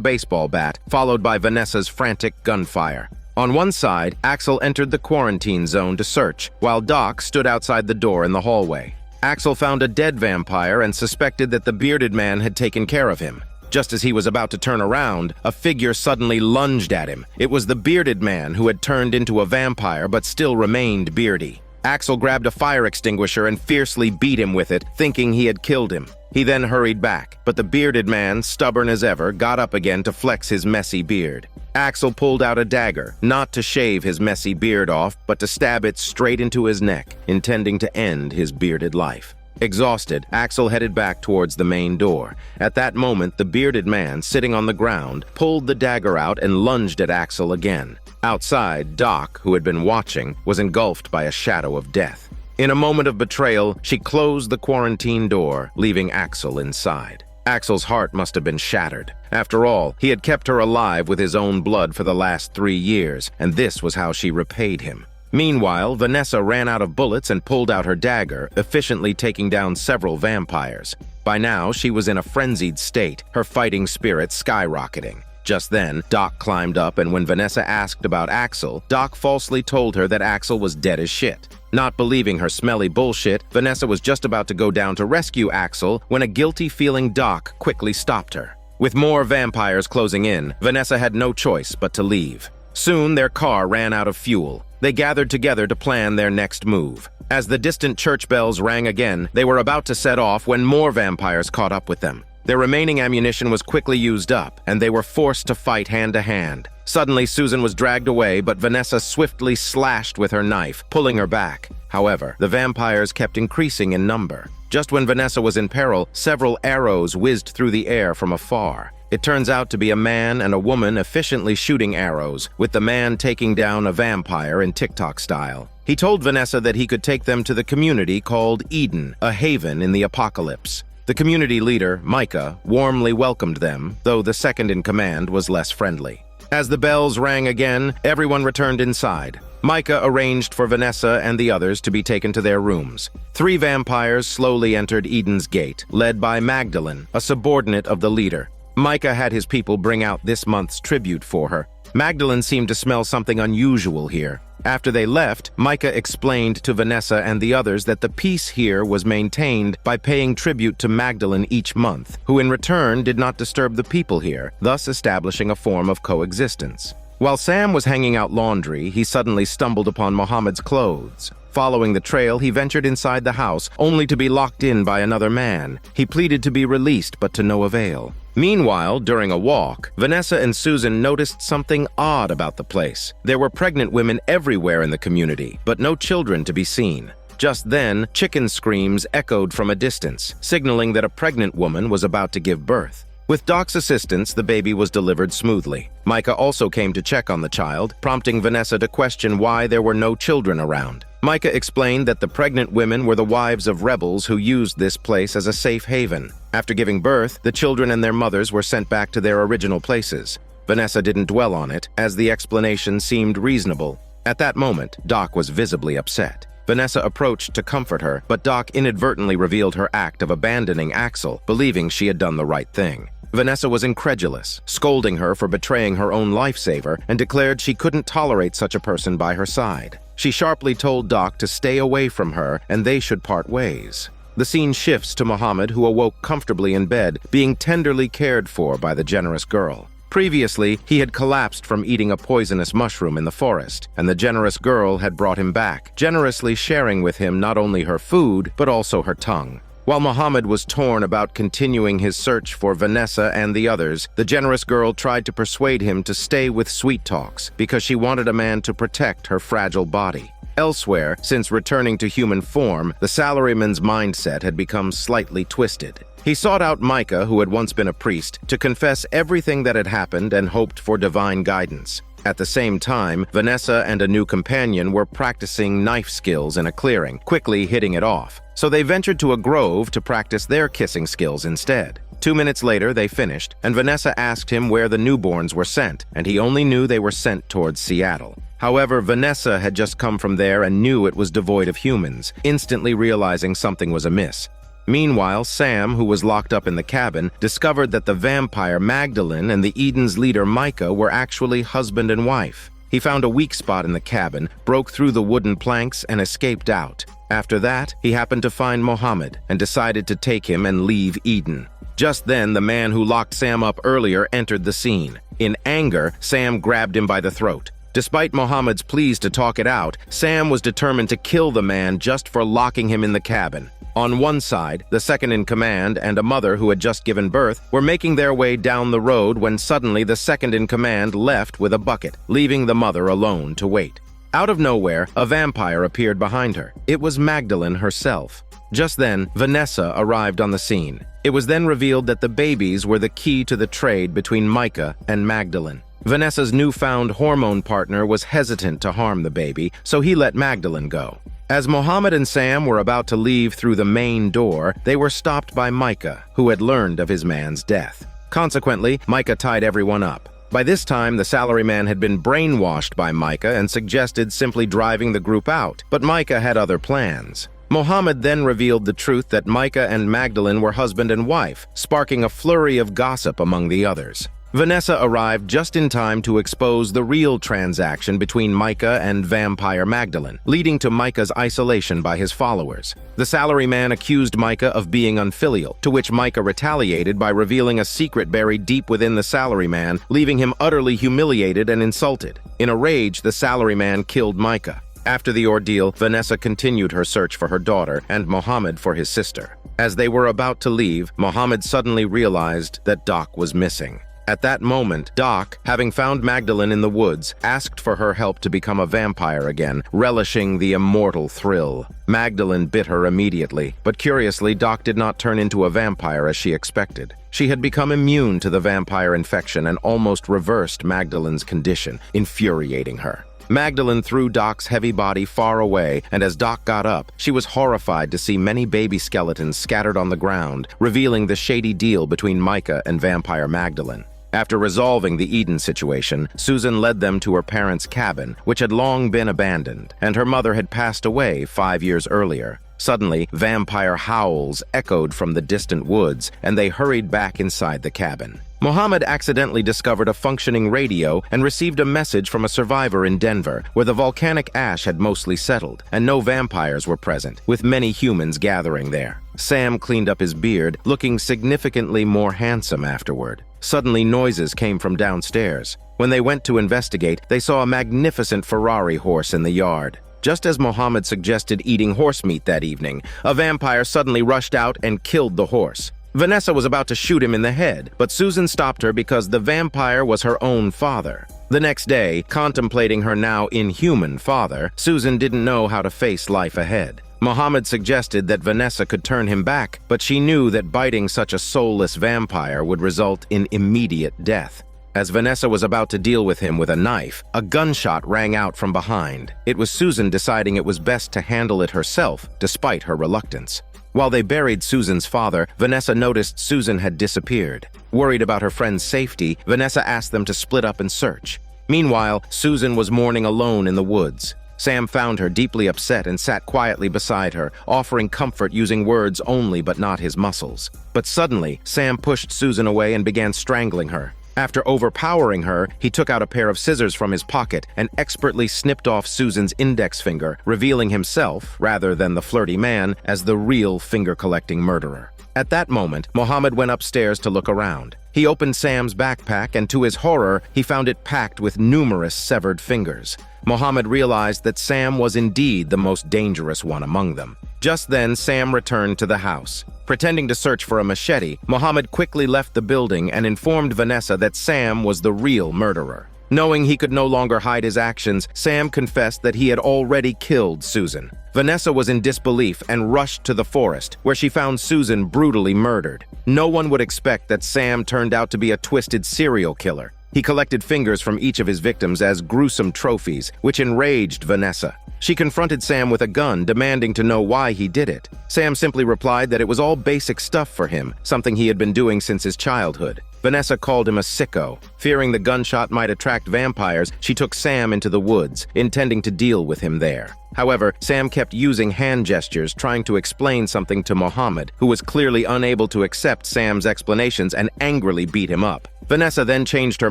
S1: baseball bat, followed by Vanessa's frantic gunfire. On one side, Axel entered the quarantine zone to search, while Doc stood outside the door in the hallway. Axel found a dead vampire and suspected that the bearded man had taken care of him. Just as he was about to turn around, a figure suddenly lunged at him. It was the bearded man who had turned into a vampire but still remained beardy. Axel grabbed a fire extinguisher and fiercely beat him with it, thinking he had killed him. He then hurried back, but the bearded man, stubborn as ever, got up again to flex his messy beard. Axel pulled out a dagger, not to shave his messy beard off, but to stab it straight into his neck, intending to end his bearded life. Exhausted, Axel headed back towards the main door. At that moment, the bearded man, sitting on the ground, pulled the dagger out and lunged at Axel again. Outside, Doc, who had been watching, was engulfed by a shadow of death. In a moment of betrayal, she closed the quarantine door, leaving Axel inside. Axel's heart must have been shattered. After all, he had kept her alive with his own blood for the last 3 years, and this was how she repaid him. Meanwhile, Vanessa ran out of bullets and pulled out her dagger, efficiently taking down several vampires. By now, she was in a frenzied state, her fighting spirit skyrocketing. Just then, Doc climbed up, and when Vanessa asked about Axel, Doc falsely told her that Axel was dead as shit. Not believing her smelly bullshit, Vanessa was just about to go down to rescue Axel when a guilty-feeling Doc quickly stopped her. With more vampires closing in, Vanessa had no choice but to leave. Soon, their car ran out of fuel. They gathered together to plan their next move. As the distant church bells rang again, they were about to set off when more vampires caught up with them. Their remaining ammunition was quickly used up, and they were forced to fight hand-to-hand. Suddenly, Susan was dragged away, but Vanessa swiftly slashed with her knife, pulling her back. However, the vampires kept increasing in number. Just when Vanessa was in peril, several arrows whizzed through the air from afar. It turns out to be a man and a woman efficiently shooting arrows, with the man taking down a vampire in TikTok style. He told Vanessa that he could take them to the community called Eden, a haven in the apocalypse. The community leader, Micah, warmly welcomed them, though the second in command was less friendly. As the bells rang again, everyone returned inside. Micah arranged for Vanessa and the others to be taken to their rooms. 3 vampires slowly entered Eden's gate, led by Magdalene, a subordinate of the leader. Micah had his people bring out this month's tribute for her. Magdalene seemed to smell something unusual here. After they left, Micah explained to Vanessa and the others that the peace here was maintained by paying tribute to Magdalene each month, who in return did not disturb the people here, thus establishing a form of coexistence. While Sam was hanging out laundry, he suddenly stumbled upon Mohammed's clothes. Following the trail, he ventured inside the house, only to be locked in by another man. He pleaded to be released, but to no avail. Meanwhile, during a walk, Vanessa and Susan noticed something odd about the place. There were pregnant women everywhere in the community, but no children to be seen. Just then, chicken screams echoed from a distance, signaling that a pregnant woman was about to give birth. With Doc's assistance, the baby was delivered smoothly. Micah also came to check on the child, prompting Vanessa to question why there were no children around. Micah explained that the pregnant women were the wives of rebels who used this place as a safe haven. After giving birth, the children and their mothers were sent back to their original places. Vanessa didn't dwell on it, as the explanation seemed reasonable. At that moment, Doc was visibly upset. Vanessa approached to comfort her, but Doc inadvertently revealed her act of abandoning Axel, believing she had done the right thing. Vanessa was incredulous, scolding her for betraying her own lifesaver, and declared she couldn't tolerate such a person by her side. She sharply told Doc to stay away from her and they should part ways. The scene shifts to Mohammed, who awoke comfortably in bed, being tenderly cared for by the generous girl. Previously, he had collapsed from eating a poisonous mushroom in the forest, and the generous girl had brought him back, generously sharing with him not only her food, but also her tongue. While Muhammad was torn about continuing his search for Vanessa and the others, the generous girl tried to persuade him to stay with Sweet Talks because she wanted a man to protect her fragile body. Elsewhere, since returning to human form, the salaryman's mindset had become slightly twisted. He sought out Micah, who had once been a priest, to confess everything that had happened and hoped for divine guidance. At the same time, Vanessa and a new companion were practicing knife skills in a clearing, quickly hitting it off. So they ventured to a grove to practice their kissing skills instead. 2 minutes later, they finished, and Vanessa asked him where the newborns were sent, and he only knew they were sent towards Seattle. However, Vanessa had just come from there and knew it was devoid of humans, instantly realizing something was amiss. Meanwhile, Sam, who was locked up in the cabin, discovered that the vampire Magdalene and the Eden's leader Micah were actually husband and wife. He found a weak spot in the cabin, broke through the wooden planks, and escaped out. After that, he happened to find Muhammad and decided to take him and leave Eden. Just then, the man who locked Sam up earlier entered the scene. In anger, Sam grabbed him by the throat. Despite Muhammad's pleas to talk it out, Sam was determined to kill the man just for locking him in the cabin. On one side, the second-in-command and a mother who had just given birth were making their way down the road when suddenly the second-in-command left with a bucket, leaving the mother alone to wait. Out of nowhere, a vampire appeared behind her. It was Magdalene herself. Just then, Vanessa arrived on the scene. It was then revealed that the babies were the key to the trade between Micah and Magdalene. Vanessa's newfound hormone partner was hesitant to harm the baby, so he let Magdalene go. As Muhammad and Sam were about to leave through the main door, they were stopped by Micah, who had learned of his man's death. Consequently, Micah tied everyone up. By this time, the salaryman had been brainwashed by Micah and suggested simply driving the group out, but Micah had other plans. Muhammad then revealed the truth that Micah and Magdalene were husband and wife, sparking a flurry of gossip among the others. Vanessa arrived just in time to expose the real transaction between Micah and vampire Magdalene, leading to Micah's isolation by his followers. The salaryman accused Micah of being unfilial, to which Micah retaliated by revealing a secret buried deep within the salaryman, leaving him utterly humiliated and insulted. In a rage, the salaryman killed Micah. After the ordeal, Vanessa continued her search for her daughter and Muhammad for his sister. As they were about to leave, Muhammad suddenly realized that Doc was missing. At that moment, Doc, having found Magdalene in the woods, asked for her help to become a vampire again, relishing the immortal thrill. Magdalene bit her immediately, but curiously, Doc did not turn into a vampire as she expected. She had become immune to the vampire infection and almost reversed Magdalene's condition, infuriating her. Magdalene threw Doc's heavy body far away, and as Doc got up, she was horrified to see many baby skeletons scattered on the ground, revealing the shady deal between Micah and vampire Magdalene. After resolving the Eden situation, Susan led them to her parents' cabin, which had long been abandoned, and her mother had passed away 5 years earlier. Suddenly, vampire howls echoed from the distant woods, and they hurried back inside the cabin. Muhammad accidentally discovered a functioning radio and received a message from a survivor in Denver, where the volcanic ash had mostly settled, and no vampires were present, with many humans gathering there. Sam cleaned up his beard, looking significantly more handsome afterward. Suddenly, noises came from downstairs. When they went to investigate, they saw a magnificent Ferrari horse in the yard. Just as Muhammad suggested eating horse meat that evening, a vampire suddenly rushed out and killed the horse. Vanessa was about to shoot him in the head, but Susan stopped her because the vampire was her own father. The next day, contemplating her now inhuman father, Susan didn't know how to face life ahead. Muhammad suggested that Vanessa could turn him back, but she knew that biting such a soulless vampire would result in immediate death. As Vanessa was about to deal with him with a knife, a gunshot rang out from behind. It was Susan deciding it was best to handle it herself, despite her reluctance. While they buried Susan's father, Vanessa noticed Susan had disappeared. Worried about her friend's safety, Vanessa asked them to split up and search. Meanwhile, Susan was mourning alone in the woods. Sam found her deeply upset and sat quietly beside her, offering comfort using words only but not his muscles. But suddenly, Sam pushed Susan away and began strangling her. After overpowering her, he took out a pair of scissors from his pocket and expertly snipped off Susan's index finger, revealing himself, rather than the flirty man, as the real finger-collecting murderer. At that moment, Mohammed went upstairs to look around. He opened Sam's backpack, and to his horror, he found it packed with numerous severed fingers. Mohammed realized that Sam was indeed the most dangerous one among them. Just then, Sam returned to the house. Pretending to search for a machete, Mohammed quickly left the building and informed Vanessa that Sam was the real murderer. Knowing he could no longer hide his actions, Sam confessed that he had already killed Susan. Vanessa was in disbelief and rushed to the forest, where she found Susan brutally murdered. No one would expect that Sam turned out to be a twisted serial killer. He collected fingers from each of his victims as gruesome trophies, which enraged Vanessa. She confronted Sam with a gun, demanding to know why he did it. Sam simply replied that it was all basic stuff for him, something he had been doing since his childhood. Vanessa called him a sicko. Fearing the gunshot might attract vampires, she took Sam into the woods, intending to deal with him there. However, Sam kept using hand gestures, trying to explain something to Mohammed, who was clearly unable to accept Sam's explanations and angrily beat him up. Vanessa then changed her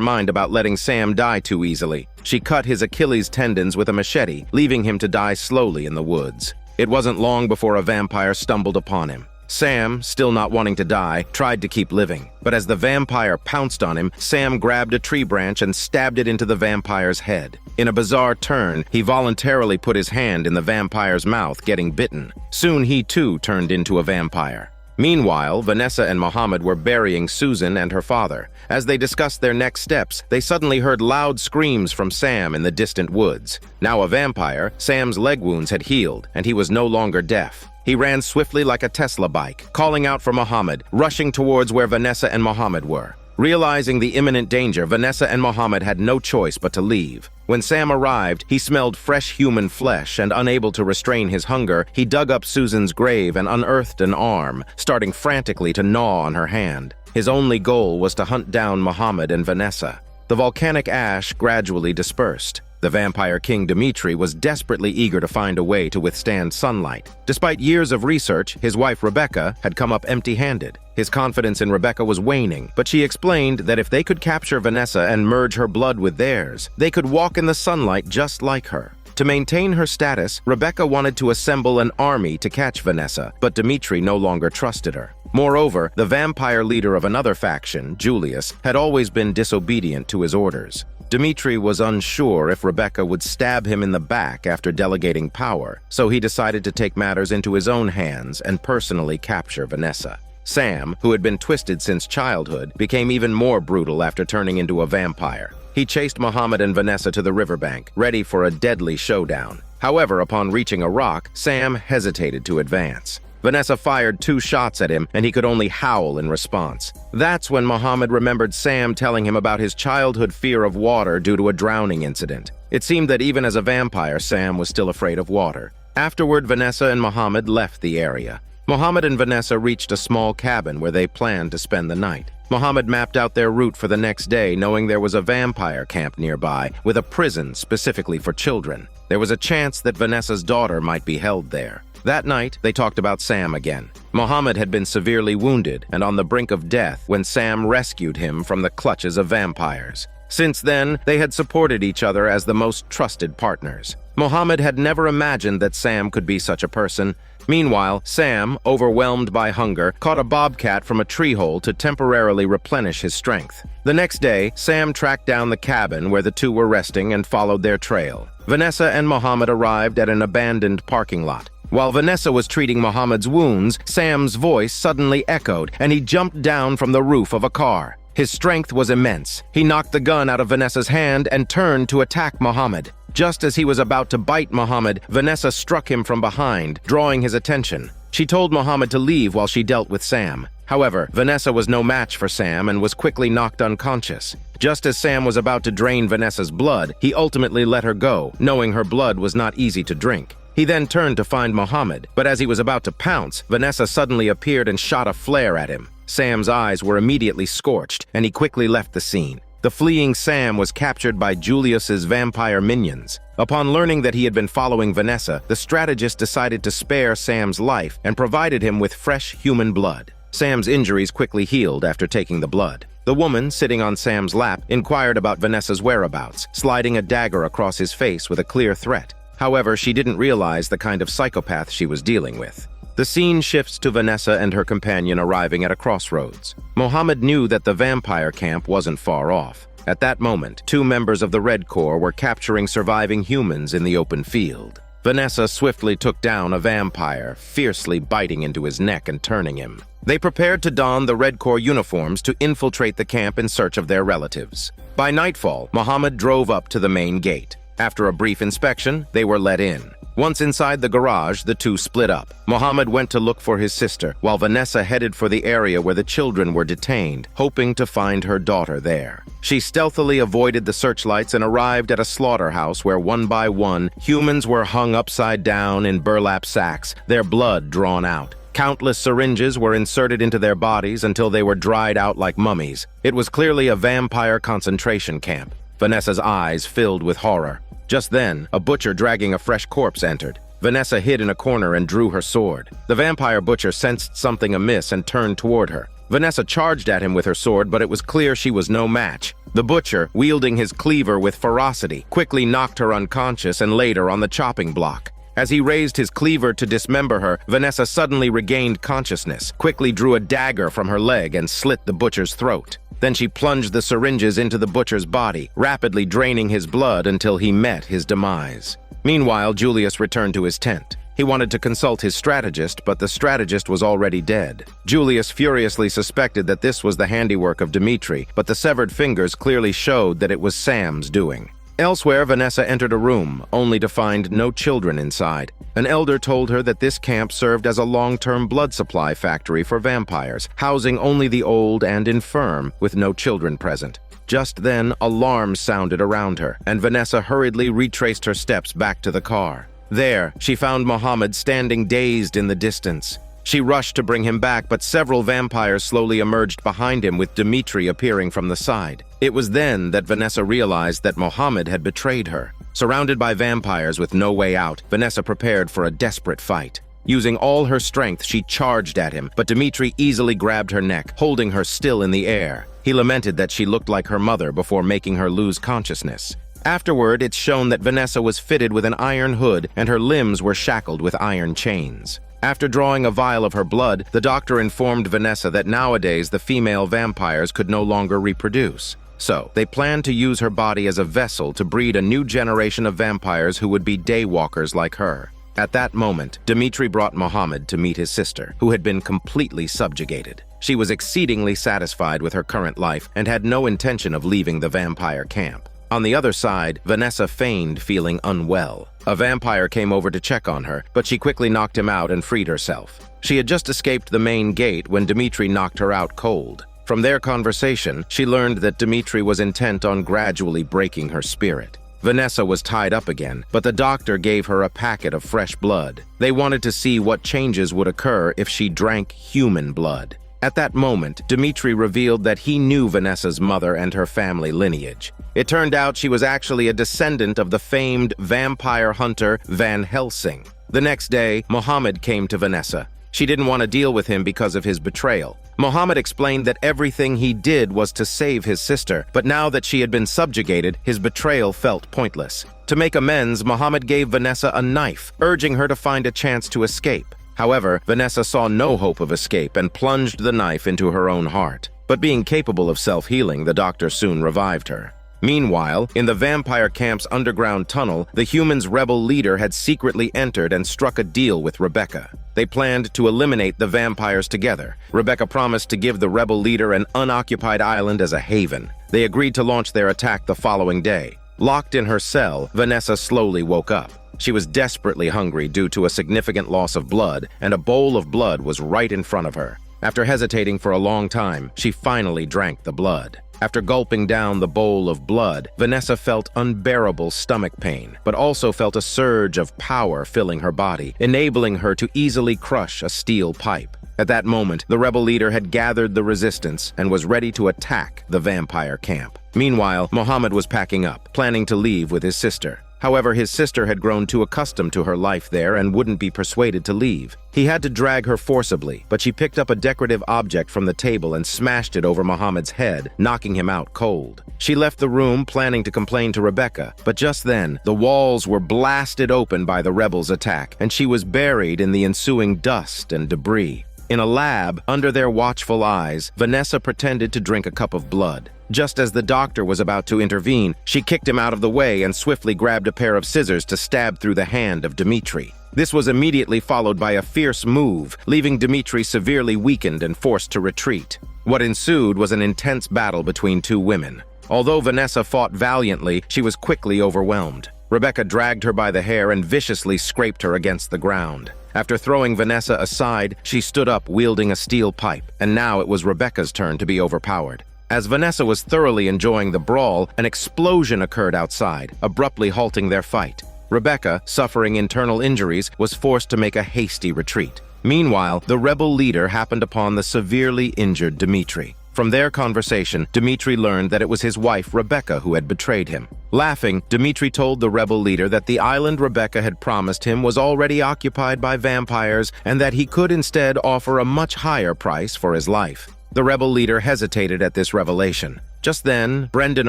S1: mind about letting Sam die too easily. She cut his Achilles tendons with a machete, leaving him to die slowly in the woods. It wasn't long before a vampire stumbled upon him. Sam, still not wanting to die, tried to keep living. But as the vampire pounced on him, Sam grabbed a tree branch and stabbed it into the vampire's head. In a bizarre turn, he voluntarily put his hand in the vampire's mouth, getting bitten. Soon he too turned into a vampire. Meanwhile, Vanessa and Mohammed were burying Susan and her father. As they discussed their next steps, they suddenly heard loud screams from Sam in the distant woods. Now a vampire, Sam's leg wounds had healed, and he was no longer deaf. He ran swiftly like a Tesla bike, calling out for Mohammed, rushing towards where Vanessa and Mohammed were. Realizing the imminent danger, Vanessa and Mohammed had no choice but to leave. When Sam arrived, he smelled fresh human flesh, and unable to restrain his hunger, he dug up Susan's grave and unearthed an arm, starting frantically to gnaw on her hand. His only goal was to hunt down Mohammed and Vanessa. The volcanic ash gradually dispersed. The vampire king Dmitri was desperately eager to find a way to withstand sunlight. Despite years of research, his wife Rebecca had come up empty-handed. His confidence in Rebecca was waning, but she explained that if they could capture Vanessa and merge her blood with theirs, they could walk in the sunlight just like her. To maintain her status, Rebecca wanted to assemble an army to catch Vanessa, but Dmitri no longer trusted her. Moreover, the vampire leader of another faction, Julius, had always been disobedient to his orders. Dmitri was unsure if Rebecca would stab him in the back after delegating power, so he decided to take matters into his own hands and personally capture Vanessa. Sam, who had been twisted since childhood, became even more brutal after turning into a vampire. He chased Mohammed and Vanessa to the riverbank, ready for a deadly showdown. However, upon reaching a rock, Sam hesitated to advance. Vanessa fired 2 shots at him, and he could only howl in response. That's when Mohammed remembered Sam telling him about his childhood fear of water due to a drowning incident. It seemed that even as a vampire, Sam was still afraid of water. Afterward, Vanessa and Mohammed left the area. Mohammed and Vanessa reached a small cabin where they planned to spend the night. Mohammed mapped out their route for the next day, knowing there was a vampire camp nearby, with a prison specifically for children. There was a chance that Vanessa's daughter might be held there. That night, they talked about Sam again. Mohammed had been severely wounded and on the brink of death when Sam rescued him from the clutches of vampires. Since then, they had supported each other as the most trusted partners. Mohammed had never imagined that Sam could be such a person. Meanwhile, Sam, overwhelmed by hunger, caught a bobcat from a tree hole to temporarily replenish his strength. The next day, Sam tracked down the cabin where the two were resting and followed their trail. Vanessa and Mohammed arrived at an abandoned parking lot. While Vanessa was treating Mohammed's wounds, Sam's voice suddenly echoed, and he jumped down from the roof of a car. His strength was immense. He knocked the gun out of Vanessa's hand and turned to attack Mohammed. Just as he was about to bite Mohammed, Vanessa struck him from behind, drawing his attention. She told Mohammed to leave while she dealt with Sam. However, Vanessa was no match for Sam and was quickly knocked unconscious. Just as Sam was about to drain Vanessa's blood, he ultimately let her go, knowing her blood was not easy to drink. He then turned to find Mohammed, but as he was about to pounce, Vanessa suddenly appeared and shot a flare at him. Sam's eyes were immediately scorched, and he quickly left the scene. The fleeing Sam was captured by Julius's vampire minions. Upon learning that he had been following Vanessa, the strategist decided to spare Sam's life and provided him with fresh human blood. Sam's injuries quickly healed after taking the blood. The woman, sitting on Sam's lap, inquired about Vanessa's whereabouts, sliding a dagger across his face with a clear threat. However, she didn't realize the kind of psychopath she was dealing with. The scene shifts to Vanessa and her companion arriving at a crossroads. Mohammed knew that the vampire camp wasn't far off. At that moment, 2 members of the Red Corps were capturing surviving humans in the open field. Vanessa swiftly took down a vampire, fiercely biting into his neck and turning him. They prepared to don the Red Corps uniforms to infiltrate the camp in search of their relatives. By nightfall, Mohammed drove up to the main gate. After a brief inspection, they were let in. Once inside the garage, the 2 split up. Mohammed went to look for his sister, while Vanessa headed for the area where the children were detained, hoping to find her daughter there. She stealthily avoided the searchlights and arrived at a slaughterhouse where, one by one, humans were hung upside down in burlap sacks, their blood drawn out. Countless syringes were inserted into their bodies until they were dried out like mummies. It was clearly a vampire concentration camp. Vanessa's eyes filled with horror. Just then, a butcher dragging a fresh corpse entered. Vanessa hid in a corner and drew her sword. The vampire butcher sensed something amiss and turned toward her. Vanessa charged at him with her sword, but it was clear she was no match. The butcher, wielding his cleaver with ferocity, quickly knocked her unconscious and laid her on the chopping block. As he raised his cleaver to dismember her, Vanessa suddenly regained consciousness, quickly drew a dagger from her leg and slit the butcher's throat. Then she plunged the syringes into the butcher's body, rapidly draining his blood until he met his demise. Meanwhile, Julius returned to his tent. He wanted to consult his strategist, but the strategist was already dead. Julius furiously suspected that this was the handiwork of Dmitri, but the severed fingers clearly showed that it was Sam's doing. Elsewhere, Vanessa entered a room, only to find no children inside. An elder told her that this camp served as a long-term blood supply factory for vampires, housing only the old and infirm, with no children present. Just then, alarms sounded around her, and Vanessa hurriedly retraced her steps back to the car. There, she found Mohammed standing dazed in the distance. She rushed to bring him back, but several vampires slowly emerged behind him, with Dmitri appearing from the side. It was then that Vanessa realized that Mohammed had betrayed her. Surrounded by vampires with no way out, Vanessa prepared for a desperate fight. Using all her strength, she charged at him, but Dmitri easily grabbed her neck, holding her still in the air. He lamented that she looked like her mother before making her lose consciousness. Afterward, it's shown that Vanessa was fitted with an iron hood and her limbs were shackled with iron chains. After drawing a vial of her blood, the doctor informed Vanessa that nowadays the female vampires could no longer reproduce. So, they planned to use her body as a vessel to breed a new generation of vampires who would be daywalkers like her. At that moment, Dmitri brought Mohammed to meet his sister, who had been completely subjugated. She was exceedingly satisfied with her current life and had no intention of leaving the vampire camp. On the other side, Vanessa feigned feeling unwell. A vampire came over to check on her, but she quickly knocked him out and freed herself. She had just escaped the main gate when Dmitri knocked her out cold. From their conversation, she learned that Dmitri was intent on gradually breaking her spirit. Vanessa was tied up again, but the doctor gave her a packet of fresh blood. They wanted to see what changes would occur if she drank human blood. At that moment, Dmitri revealed that he knew Vanessa's mother and her family lineage. It turned out she was actually a descendant of the famed vampire hunter Van Helsing. The next day, Mohammed came to Vanessa. She didn't want to deal with him because of his betrayal. Mohammed explained that everything he did was to save his sister, but now that she had been subjugated, his betrayal felt pointless. To make amends, Mohammed gave Vanessa a knife, urging her to find a chance to escape. However, Vanessa saw no hope of escape and plunged the knife into her own heart. But being capable of self-healing, the doctor soon revived her. Meanwhile, in the vampire camp's underground tunnel, the humans' rebel leader had secretly entered and struck a deal with Rebecca. They planned to eliminate the vampires together. Rebecca promised to give the rebel leader an unoccupied island as a haven. They agreed to launch their attack the following day. Locked in her cell, Vanessa slowly woke up. She was desperately hungry due to a significant loss of blood, and a bowl of blood was right in front of her. After hesitating for a long time, she finally drank the blood. After gulping down the bowl of blood, Vanessa felt unbearable stomach pain, but also felt a surge of power filling her body, enabling her to easily crush a steel pipe. At that moment, the rebel leader had gathered the resistance and was ready to attack the vampire camp. Meanwhile, Mohammed was packing up, planning to leave with his sister. However, his sister had grown too accustomed to her life there and wouldn't be persuaded to leave. He had to drag her forcibly, but she picked up a decorative object from the table and smashed it over Muhammad's head, knocking him out cold. She left the room, planning to complain to Rebecca, but just then, the walls were blasted open by the rebels' attack, and she was buried in the ensuing dust and debris. In a lab, under their watchful eyes, Vanessa pretended to drink a cup of blood. Just as the doctor was about to intervene, she kicked him out of the way and swiftly grabbed a pair of scissors to stab through the hand of Dmitri. This was immediately followed by a fierce move, leaving Dmitri severely weakened and forced to retreat. What ensued was an intense battle between two women. Although Vanessa fought valiantly, she was quickly overwhelmed. Rebecca dragged her by the hair and viciously scraped her against the ground. After throwing Vanessa aside, she stood up wielding a steel pipe, and now it was Rebecca's turn to be overpowered. As Vanessa was thoroughly enjoying the brawl, an explosion occurred outside, abruptly halting their fight. Rebecca, suffering internal injuries, was forced to make a hasty retreat. Meanwhile, the rebel leader happened upon the severely injured Dmitri. From their conversation, Dmitri learned that it was his wife, Rebecca, who had betrayed him. Laughing, Dmitri told the rebel leader that the island Rebecca had promised him was already occupied by vampires and that he could instead offer a much higher price for his life. The rebel leader hesitated at this revelation. Just then, Brendan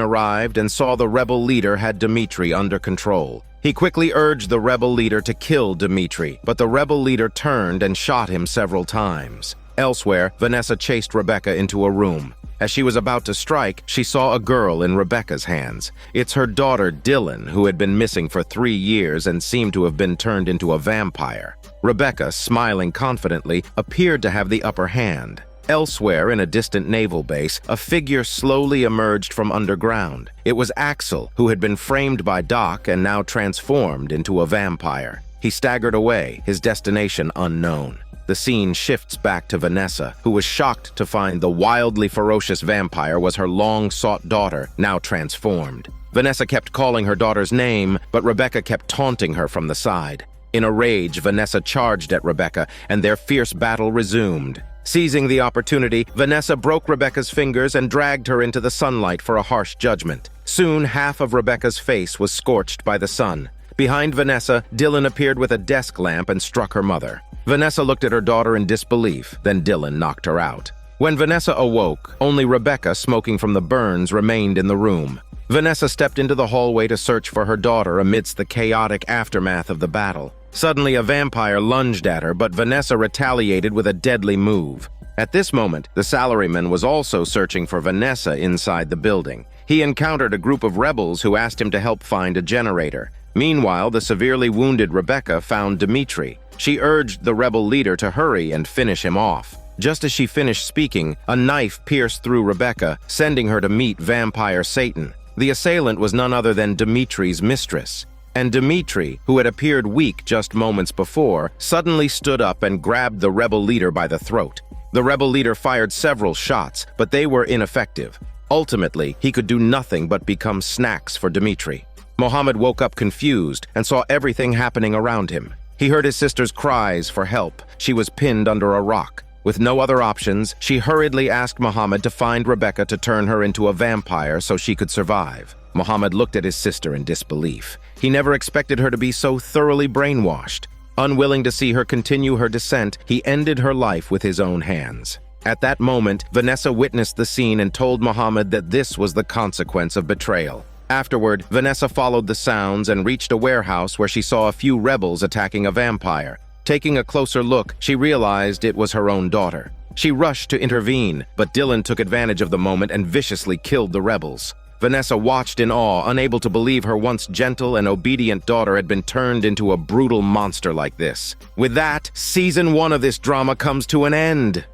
S1: arrived and saw the rebel leader had Dmitri under control. He quickly urged the rebel leader to kill Dmitri, but the rebel leader turned and shot him several times. Elsewhere, Vanessa chased Rebecca into a room. As she was about to strike, she saw a girl in Rebecca's hands. It's her daughter, Dylan, who had been missing for 3 years and seemed to have been turned into a vampire. Rebecca, smiling confidently, appeared to have the upper hand. Elsewhere, in a distant naval base, a figure slowly emerged from underground. It was Axel, who had been framed by Doc and now transformed into a vampire. He staggered away, his destination unknown. The scene shifts back to Vanessa, who was shocked to find the wildly ferocious vampire was her long-sought daughter, now transformed. Vanessa kept calling her daughter's name, but Rebecca kept taunting her from the side. In a rage, Vanessa charged at Rebecca, and their fierce battle resumed. Seizing the opportunity, Vanessa broke Rebecca's fingers and dragged her into the sunlight for a harsh judgment. Soon, half of Rebecca's face was scorched by the sun. Behind Vanessa, Dylan appeared with a desk lamp and struck her mother. Vanessa looked at her daughter in disbelief, then Dylan knocked her out. When Vanessa awoke, only Rebecca, smoking from the burns, remained in the room. Vanessa stepped into the hallway to search for her daughter amidst the chaotic aftermath of the battle. Suddenly, a vampire lunged at her, but Vanessa retaliated with a deadly move. At this moment, the salaryman was also searching for Vanessa inside the building. He encountered a group of rebels who asked him to help find a generator. Meanwhile, the severely wounded Rebecca found Dmitri. She urged the rebel leader to hurry and finish him off. Just as she finished speaking, a knife pierced through Rebecca, sending her to meet vampire Satan. The assailant was none other than Dmitri's mistress. And Dmitri, who had appeared weak just moments before, suddenly stood up and grabbed the rebel leader by the throat. The rebel leader fired several shots, but they were ineffective. Ultimately, he could do nothing but become snacks for Dmitri. Mohammed woke up confused and saw everything happening around him. He heard his sister's cries for help. She was pinned under a rock. With no other options, she hurriedly asked Mohammed to find Rebecca to turn her into a vampire so she could survive. Mohammed looked at his sister in disbelief. He never expected her to be so thoroughly brainwashed. Unwilling to see her continue her descent, he ended her life with his own hands. At that moment, Vanessa witnessed the scene and told Mohammed that this was the consequence of betrayal. Afterward, Vanessa followed the sounds and reached a warehouse where she saw a few rebels attacking a vampire. Taking a closer look, she realized it was her own daughter. She rushed to intervene, but Dylan took advantage of the moment and viciously killed the rebels. Vanessa watched in awe, unable to believe her once gentle and obedient daughter had been turned into a brutal monster like this. With that, Season 1 of this drama comes to an end.